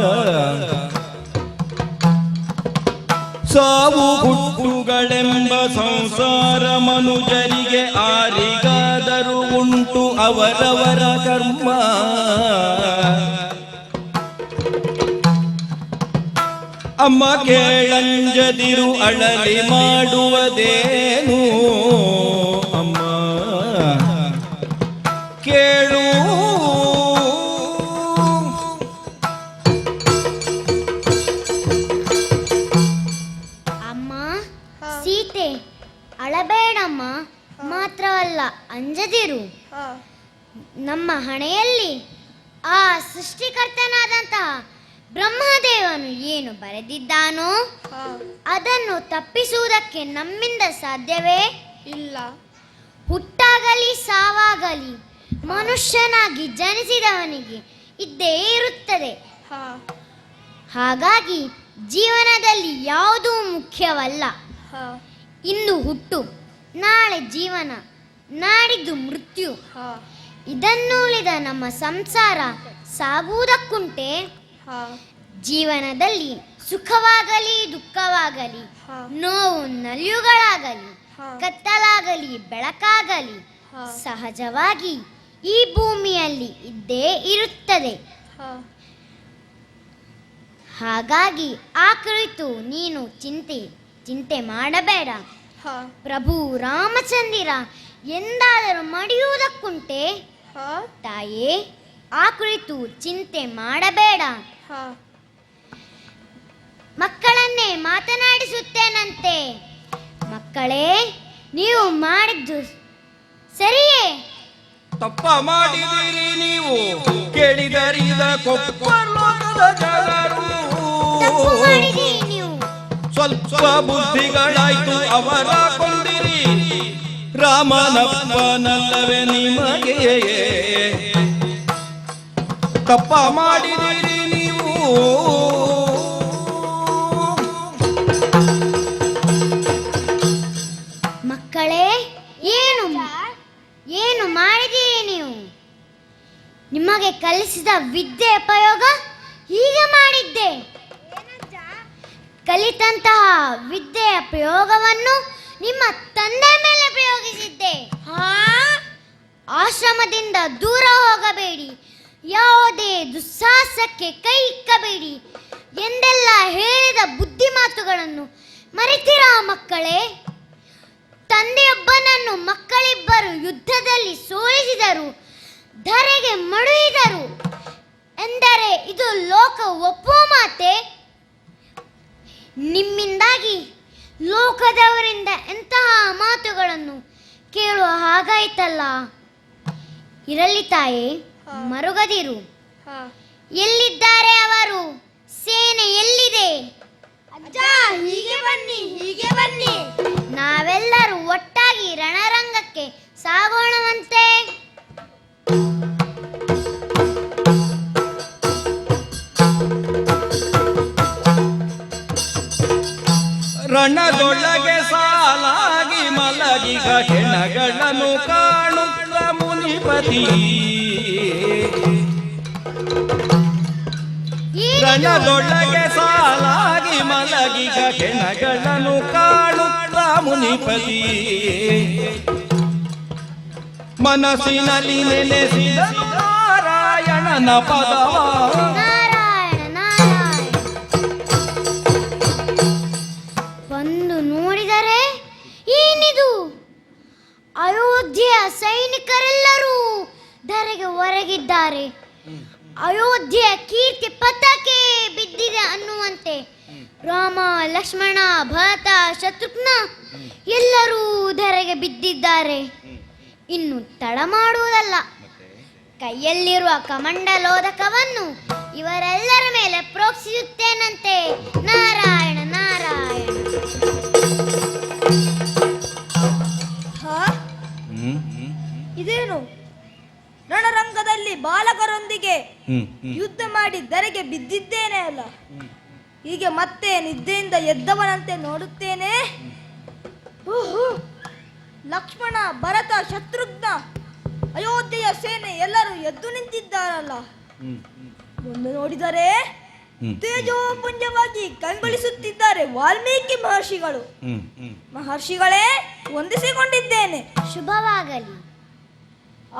ಸಾವು ಹುಟ್ಟುಗಳೆಂಬ ಸಂಸಾರ ಮನುಜರಿಗೆ ಆರಿಗಾದರೂ ಉಂಟು ಅವರವರ ಕರ್ಮ. ಅಮ್ಮ ಕೇಳಂಜದಿರು ಅಳಲಿ ಮಾಡುವುದೇನು. ಅಮ್ಮ ಕೇಳು. ಅಮ್ಮ ಸೀತೆ, ಅಳಬೇಡಮ್ಮ. ಮಾತ್ರವಲ್ಲ, ಅಂಜದಿರು. ನಮ್ಮ ಹಣೆಯಲ್ಲಿ ಆ ಸೃಷ್ಟಿಕರ್ತನಾದಂತಹ ಬ್ರಹ್ಮದೇವನು ಏನು ಬರೆದಿದ್ದಾನೋ ಅದನ್ನು ತಪ್ಪಿಸುವುದಕ್ಕೆ ನಮ್ಮಿಂದ ಸಾಧ್ಯವೇ ಇಲ್ಲ. ಹುಟ್ಟಾಗಲಿ ಸಾವಾಗಲಿ ಮನುಷ್ಯನಾಗಿ ಜನಿಸಿದವನಿಗೆ ಇದ್ದೇ ಇರುತ್ತದೆ. ಹಾಗಾಗಿ ಜೀವನದಲ್ಲಿ ಯಾವುದೂ ಮುಖ್ಯವಲ್ಲ. ಇಂದು ಹುಟ್ಟು, ನಾಳೆ ಜೀವನ, ನಾಡಿದ್ದು ಮೃತ್ಯು. ಇದನ್ನುಳಿದ ನಮ್ಮ ಸಂಸಾರ ಸಾಗುವುದಕ್ಕುಂಟೆ? ಜೀವನದಲ್ಲಿ ಸುಖವಾಗಲಿ ದುಃಖವಾಗಲಿ, ನೋವು ನಲಿವುಗಳಾಗಲಿ, ಕತ್ತಲಾಗಲಿ ಬೆಳಕಾಗಲಿ ಸಹಜವಾಗಿ ಈ ಭೂಮಿಯಲ್ಲಿ ಇದ್ದೇ ಇರುತ್ತದೆ. ಹಾಗಾಗಿ ಆ ಕುರಿತು ನೀನು ಚಿಂತೆ ಮಾಡಬೇಡ. ಪ್ರಭು ರಾಮಚಂದ್ರ ಎಂದಾದರೂ ಮಡಿಯುವುದಕ್ಕುಂಟೆ? ತಾಯೇ, ಆ ಕುರಿತು ಚಿಂತೆ ಮಾಡಬೇಡ. ಮಕ್ಕಳನ್ನೇ ಮಾತನಾಡಿಸುತ್ತೇನಂತೆ. ಮಕ್ಕಳೇ, ನೀವು ಮಾಡಿದ್ದು ಸರಿಯೇ? ತಪ್ಪ ಮಾಡಿದಿರಿ ನೀವು, ಕೇಳಿದರಿದ ಕೊಪ್ಪಲೋಕದ ಜನರು. ತಪ್ಪು ಮಾಡಿದಿರಿ ನೀವು. ಸ್ವಲ್ಪ ಬುದ್ಧಿಗಳಾಯ್ತು ಅವರ ಕೊಂದಿರಿ. ರಾಮನಪ್ಪನಲ್ಲವೇ ನಿಮಗೆ? ತಪ್ಪ ಮಾಡಿದಿರಿ ನೀವು. ಮಕ್ಕಳೇ, ಏನು ಮಾಡಿದ್ದೀರಿ ನೀವು? ನಿಮಗೆ ಕಲಿಸಿದ ವಿದ್ಯೆ ಪ್ರಯೋಗ ಹೀಗೆ ಮಾಡಿದ್ದೆ. ಕಲಿತಂತಹ ವಿದ್ಯೆಯ ಪ್ರಯೋಗವನ್ನು ನಿಮ್ಮ ತಂದೆ ಮೇಲೆ ಪ್ರಯೋಗಿಸಿದ್ದೆ. ಆಶ್ರಮದಿಂದ ದೂರ ಹೋಗಬೇಡಿ ಯಾವುದೇ ದುಸ್ಸಾಹಸಕ್ಕೆ ಕೈ ಇಕ್ಕಬೇಡಿ ಎಂದೆಲ್ಲ ಹೇಳಿದ ಬುದ್ಧಿ ಮಾತುಗಳನ್ನು ಮರೆತಿರಾ ಮಕ್ಕಳೇ? ತಂದೆಯೊಬ್ಬನನ್ನು ಮಕ್ಕಳಿಬ್ಬರು ಯುದ್ಧದಲ್ಲಿ ಸೋಲಿಸಿದರು, ಧರೆಗೆ ಮಡುಹಿದರು ಎಂದರೆ ಇದು ಲೋಕ ಒಪ್ಪುವ ಮಾತೆ? ನಿಮ್ಮಿಂದಾಗಿ ಲೋಕದವರಿಂದ ಎಂತಹ ಮಾತುಗಳನ್ನು ಕೇಳುವ ಹಾಗಾಯ್ತಲ್ಲ. ಇರಲಿ ತಾಯಿ, ಮರುಗದಿರು. ಎಲ್ಲಿದ್ದಾರೆ ಅವರು? ಸೇನೆ ಎಲ್ಲಿದೆ? ಅಜ್ಜ, ಹೀಗೆ ಬನ್ನಿ, ಹೀಗೆ ಬನ್ನಿ. ನಾವೆಲ್ಲರೂ ಒಟ್ಟಾಗಿ ರಣರಂಗಕ್ಕೆ ಸಾಗೋಣವಂತೆ. ರಣದೊಳಗೆ ಸಾಲಾಗಿ ಮಲಗಿಗ ಹೆಣಗಳನ್ನು ಕಾಣುತ್ತ ಮುನಿಪತಿ. ರಣದೊಳಗೆ ಸಾಲಾಗಿ ಮಲಗಿಗ ಹೆಣಗಳನ್ನು ಕಾಣುತ್ತ ಮುನಿಪತಿ. ಮನಸ್ಸಿನಲ್ಲಿ ನೆನೆಸಿದನು ನಾರಾಯಣನ ಪದವ. ನಾರಾಯಣ ನಾರಾಯಣ. ಬಂದು ನೋಡಿದರೆ ಏನಿದು? ಅಯೋಧ್ಯೆಯ ಸೈನಿಕರೆಲ್ಲರೂ ಧರೆಗೆ ಹೊರಗಿದ್ದಾರೆ. ಅಯೋಧ್ಯೆಯ ಕೀರ್ತಿ ಪತಾಕೆ ಬಿದ್ದಿದೆ ಅನ್ನುವಂತೆ ರಾಮ, ಲಕ್ಷ್ಮಣ, ಭರತ, ಶತ್ರುಘ್ನ ಎಲ್ಲರೂ ಧರೆಗೆ ಬಿದ್ದಿದ್ದಾರೆ. ಇನ್ನು ತಡ ಮಾಡುವುದಲ್ಲ, ಕೈಯಲ್ಲಿರುವ ಕಮಂಡಲೋದಕವನ್ನು ಇವರೆಲ್ಲರ ಮೇಲೆ ಪ್ರೋಕ್ಷಿಸುತ್ತೇನಂತೆ. ನಾರಾಯಣ ನಾರಾಯಣ. ಇದೇನು? ರಣರಂಗದಲ್ಲಿ ಬಾಲಕರೊಂದಿಗೆ ಯುದ್ಧ ಮಾಡಿ ಧರೆಗೆ ಬಿದ್ದಿದ್ದೇನೆ ಅಲ್ಲ. ಹೀಗೆ ಮತ್ತೆ ನಿದ್ದೆಯಿಂದ ಎದ್ದವನಂತೆ ನೋಡುತ್ತೇನೆ. ಲಕ್ಷ್ಮಣ, ಭರತ, ಶತ್ರುಘ್ನ, ಅಯೋಧ್ಯೆಯ ಸೇನೆ ಎಲ್ಲರೂ ಎದ್ದು ನಿಂತಿದ್ದಾರಲ್ಲ. ಒಂದು ನೋಡಿದರೆ ತೇಜೋಪುಂಜವಾಗಿ ಕಂಗೊಳಿಸುತ್ತಿದ್ದಾರೆ ವಾಲ್ಮೀಕಿ ಮಹರ್ಷಿಗಳು. ಮಹರ್ಷಿಗಳೇ, ವಂದಿಸಿಕೊಂಡಿದ್ದೇನೆ. ಶುಭವಾಗಲಿ.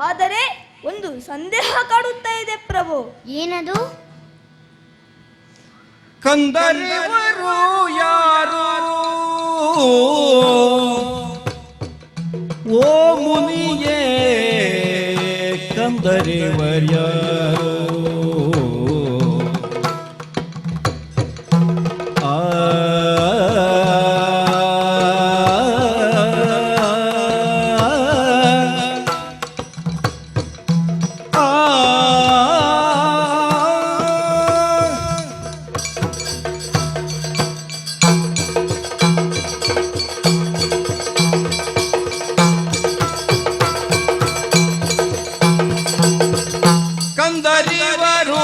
ಆದರೆ ಒಂದು ಸಂದೇಹ ಕಾಡುತ್ತಾ ಇದೆ ಪ್ರಭು. ಏನದು? ಕಂದರಿವರು ಯಾರು? ಓ ಮುನಿಯೇ, ಕಂದರಿವರ್ಯಾರು? ಕಂದರಿವರು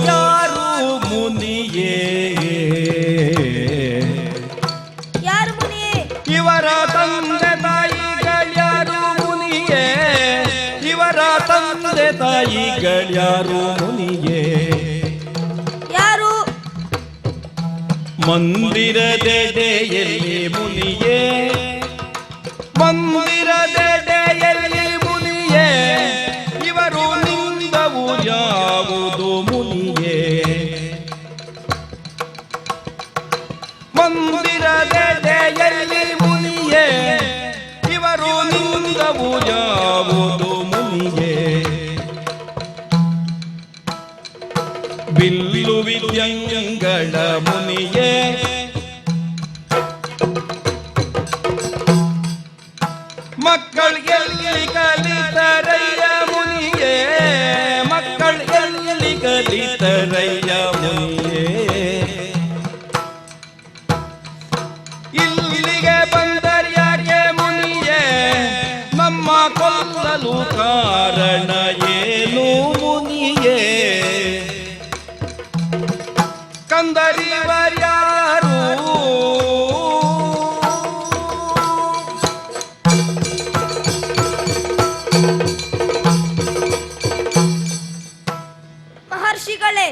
ಯಾರು ಮುನಿಯೇ? ಯಾರು ಮುನಿಯೇ? ಇವರ ತಂದೆ ತಾಯಿಗಳ್ಯಾರು ಮುನಿಯೇ? ಇವರ ತಂದೆ ತಾಯಿಗಳ್ಯಾರು ಮುನಿಯೇ? ಯಾರು? ಮಂದಿರದೆಡೆಯಲ್ಲಿ ಮುನಿಯೇ, ಮಂದಿರದೆಡೆಯಲ್ಲಿ ಮುನಿಯೇ. ಇವರು ನಿಂದವು ಯಾವುದು ಮುನಿಯೇ? ಮಂದಿರದೆಡೆಯಲ್ಲಿ ಮುನಿಯೇ. ಇವರು ನಿಂದವು ಯಾವುದು ಮುನಿಯೇ? ಬಿಲ್ಲು ವಿದ್ಯಂಗಳ ಮುನಿಯೇ, ಮಕ್ಕಳಿಗೆಲ್ಲಿ ಕಲಿತರಯ್ಯ ಮುನಿಯೇ? ಮಕ್ಕಳಿಗೆಲ್ಲಿ ಕಲಿತರಯ್ಯ ಮುನಿಯೇ? ಇಲ್ಲಿಗೆ ಬಂದರ್ಯಾಕೆ ಮುನಿಯೇ? ನಮ್ಮ ಕೊಲ್ಲಲು ಕಾರಣ ಏನು ಮುನಿಯೇ? ಕಂದರಿವರ್ಯಾರು? ಮಹರ್ಷಿಗಳೇ,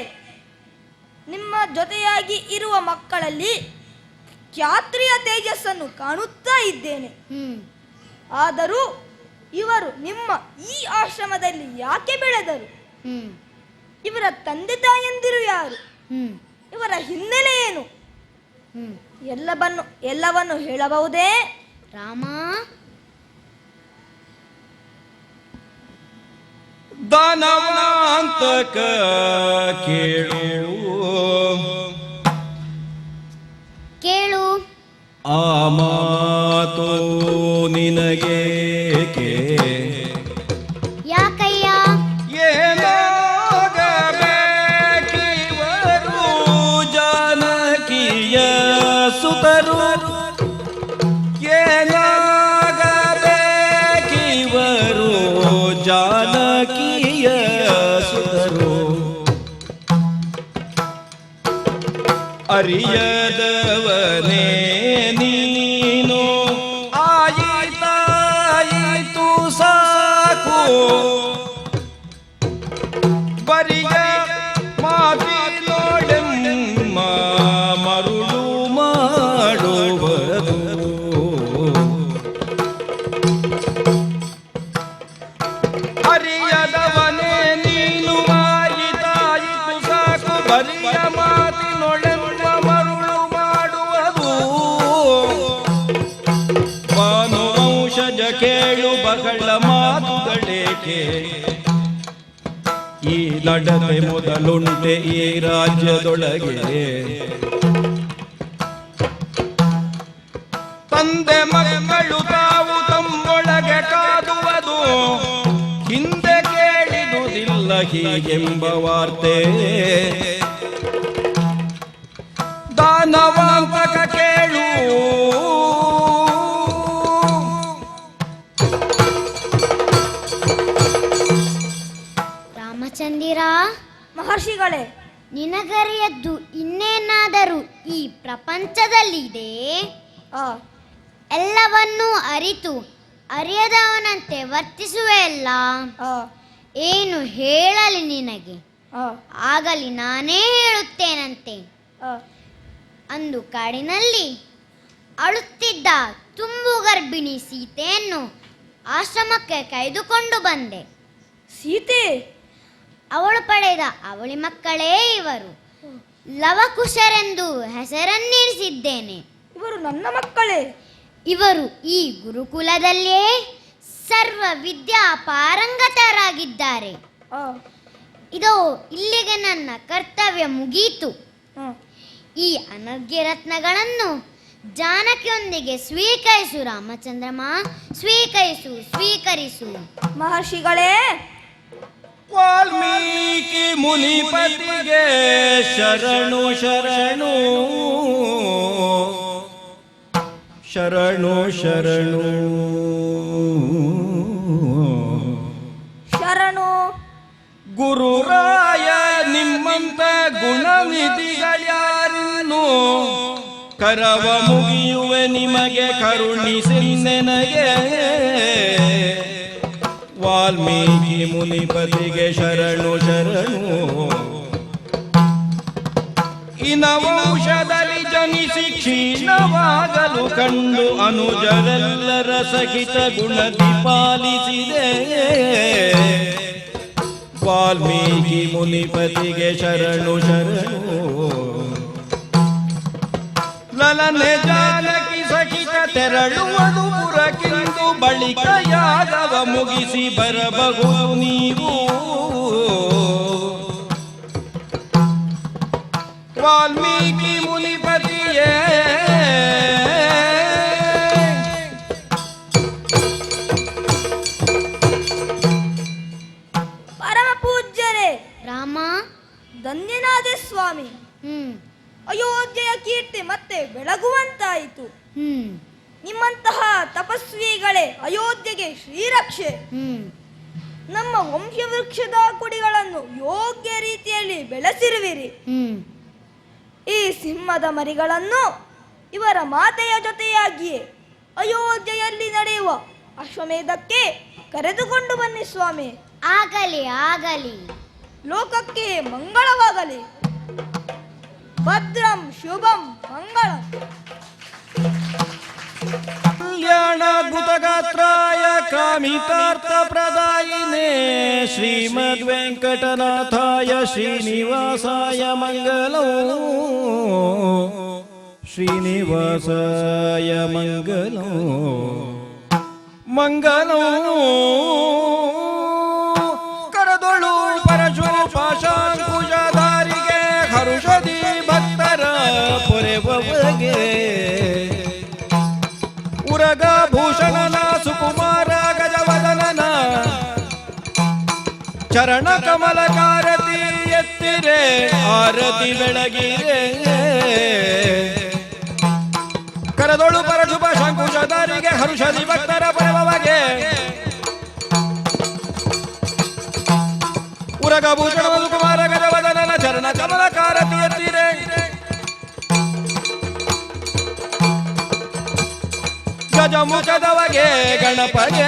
ನಿಮ್ಮ ಜೊತೆಯಾಗಿ ಇರುವ ಮಕ್ಕಳಲ್ಲಿ ಕ್ಷಾತ್ರಿಯ ತೇಜಸ್ಸನ್ನು ಕಾಣುತ್ತಾ ಇದ್ದೇನೆ. ಆದರೂ ಇವರು ನಿಮ್ಮ ಈ ಆಶ್ರಮದಲ್ಲಿ ಯಾಕೆ ಬೆಳೆದರು? ಇವರ ತಂದೆ ತಾಯಂದಿರು ಯಾರು? ಹ್ಮ್ ಇವರ ಹಿನ್ನೆಲೆ ಏನು? ಹ್ಮ್ ಎಲ್ಲವನ್ನು ಹೇಳಬಹುದೇ? ರಾಮ, ದಾನವಾಂತಕ ಕೇಳು ಕೇಳು. ಆ ಮಾತು ನಿನಗೇಕೆ? ಯಾಕಯ್ಯ? ಏನಾಗಬೇಕಿವರು ಜಾನಕಿಯ ಸುತರು, ಏನಾಗಬೇಕಿವರು ಜಾನಕಿಯ ಸುತರು. ಅರಿಯದವನೇ ನೀನು, ಆಯಿತಾಯಿತು ಸಾಕು. ಬರಿಯ ಮಾತಿನೊಳೆಮ್ಮ ಮರುಳು ಮಾಡುವುದು. ಅರಿಯದವನೇ ನೀನು, ಆಯಿತಾಯಿತು ಸಾಕು. ಬರಿಯ ಮಾತಿನೊಳೆಮ್ಮ ಮರುಳು ಮಾಡುವುದು. ಬಾನು ಔಷಧ ಕೇಳು ಬಹಳ ಮಾತುಗಳೇಕೆ? ಈ ನಡತೆ ಮೊದಲುಂಟೆ ಈ ರಾಜ್ಯದೊಳಗೆ. ತಂದೆ ಮಕ್ಕಳು ತಾವು ತಮ್ಮೊಳಗೆ ಕಾದುವುದು, ಹಿಂದೆ ಕೇಳಿದುದಿಲ್ಲ ಹೀಗೆಂಬ ವಾರ್ತೆ. ದಾನವಾಂತಕ ಕೇಳು. ರಾಮಚಂದಿರ, ಮಹರ್ಷಿಗಳೇ, ನಿನಗರಿಯದ್ದು ಇನ್ನೇನಾದರೂ ಈ ಪ್ರಪಂಚದಲ್ಲಿದೆ? ಆ ಎಲ್ಲವನ್ನೂ ಅರಿತು ಅರಿಯದವನಂತೆ ವರ್ತಿಸುವೆಯಲ್ಲ, ಆ ಏನು ಹೇಳಲಿ ನಿನಗೆ? ಆ ಆಗಲಿ ನಾನೇ ಹೇಳುತ್ತೇನಂತೆ. ಆ ಅಂದು ಕಾಡಿನಲ್ಲಿ ಅಳುತ್ತಿದ್ದ ತುಂಬು ಗರ್ಭಿಣಿ ಸೀತೆಯನ್ನು ಆಶ್ರಮಕ್ಕೆ ಕರೆದುಕೊಂಡು ಬಂದೆ. ಸೀತೆ? ಅವಳು ಪಡೆದ ಅವಳಿ ಮಕ್ಕಳೇ ಇವರು. ಲವಕುಶರೆಂದು ಹೆಸರನ್ನಿರಿಸಿದ್ದೇನೆ. ಇವರು ನನ್ನ ಮಕ್ಕಳೇ? ಇವರು ಈ ಗುರುಕುಲದಲ್ಲೇ ಸರ್ವ ವಿದ್ಯಾ ಪಾರಂಗತರಾಗಿದ್ದಾರೆ. ಆ ಇದೋ ಇಲ್ಲಿಗೆ ನನ್ನ ಕರ್ತವ್ಯ ಮುಗೀತು. ಆ ಈ ಅನರ್ಘ್ಯ ರತ್ನಗಳನ್ನು ಜಾನಕಿಯೊಂದಿಗೆ ಸ್ವೀಕರಿಸು ರಾಮಚಂದ್ರಮ, ಸ್ವೀಕರಿಸು, ಸ್ವೀಕರಿಸು. ಮಹರ್ಷಿಗಳೇ, ವಾಲ್ಮೀಕಿ ಮುನಿಪತಿಗೆ ಶರಣು ಶರಣು, ಶರಣು ಶರಣು, ಶರಣು. ಗುರುರಾಯ ನಿಮ್ಮಂತ ಗುಣನಿಧಿಗಳ್ಯಾರಿನ್ನು ಕರವ ಮುಗಿಯುವೆ ನಿಮಗೆ ಕರುಣಿಸಿ ನನಗೆ. ವಾಲ್ಮೀಕಿ ಮುನಿಪತಿಗೆ ಶರಣು ಶರಣು. ಇನವಂಶದಲ್ಲಿ ಜನಿಸಿ ಕ್ಷೀಣವಾಗಲು ಕಂಡು ಅನುಜರೆಲ್ಲರ ಸಹಿತ ಗುಣದಿ ಪಾಲಿಸಿದೆ. ವಾಲ್ಮೀಕಿ ಮುನಿಪತಿಗೆ ಶರಣು ಶರಣು. ಲಲನೆ ಜಾನಕಿ ಸಹಿತ ತೆರಳುವುದು ಪುರಕ್ಕಿಂದು, ಬಳಿಕ ಯಾಗವ ಮುಗಿಸಿ ಬರಬಹುದು ನೀವು. ವಾಲ್ಮೀಕಿ ಮುನಿಪತಿಯೇ ಪರಮ ಪೂಜ್ಯರೇ, ರಾಮ, ಧನ್ಯನಾದೆ ಸ್ವಾಮಿ. ಅಯೋಧ್ಯೆಯ ಕೀರ್ತಿ ಮತ್ತೆ ಬೆಳಗುವಂತಾಯಿತು. ನಿಮ್ಮಂತಹ ತಪಸ್ವಿಗಳೇ ಅಯೋಧ್ಯೆಗೆ ಶ್ರೀರಕ್ಷೆ. ನಮ್ಮ ವಂಶವೃಕ್ಷದ ಕುಡಿಗಳನ್ನು ಯೋಗ್ಯ ರೀತಿಯಲ್ಲಿ ಬೆಳೆಸಿರುವಿರಿ. ಈ ಸಿಂಹದ ಮರಿಗಳನ್ನು ಇವರ ಮಾತೆಯ ಜೊತೆಯಾಗಿಯೇ ಅಯೋಧ್ಯೆಯಲ್ಲಿ ನಡೆಯುವ ಅಶ್ವಮೇಧಕ್ಕೆ ಕರೆದುಕೊಂಡು ಬನ್ನಿ ಸ್ವಾಮಿ. ಆಗಲಿ ಆಗಲಿ. ಲೋಕಕ್ಕೆ ಮಂಗಳವಾಗಲಿ. ಭದ್ರಂ ಶುಭಂ ಮಂಗಳಂ. ಕಲ್ಯಾಣ ಗಾತ್ರಾಯ ಕಾಮಿತಾರ್ಥ ಪ್ರದಾಯಿನೇ ಶ್ರೀ श्रीमद्वेङ्कटनाथाय श्रीनिवासाय मङ्गलम् श्रीनिवासाय मङ्गलम् करदोळु परशु पाशाङ्कुशधारिगे हरुषದಿ ಭಕ್ತರ ಪೊರೆವಗೆ ಉರಗ ಭೂಷಣನ ಸುಕುಮಾರ ಗಜವದನನ ಚರಣ ಕಮಲಕಾರತಿ ಎತ್ತಿರೆ ಆರತಿ ಬೆಳಗಿರೆ ಕರದೊಳು ಪರಶುಭ ಶಂಕುಶಧಾರಿಗೆ ಹರುಷದಿ ಭಕ್ತರ ಪೊರೆವಗೆ ಉರಗ ಭೂಷಣ ಸುಕುಮಾರ ಗಜವದನನ ಚರಣ ಕಮಲಕಾರತಿ ಎತ್ತಿರೆ ಗಜಮುಖದವಗೆ ಗಣಪಗೆ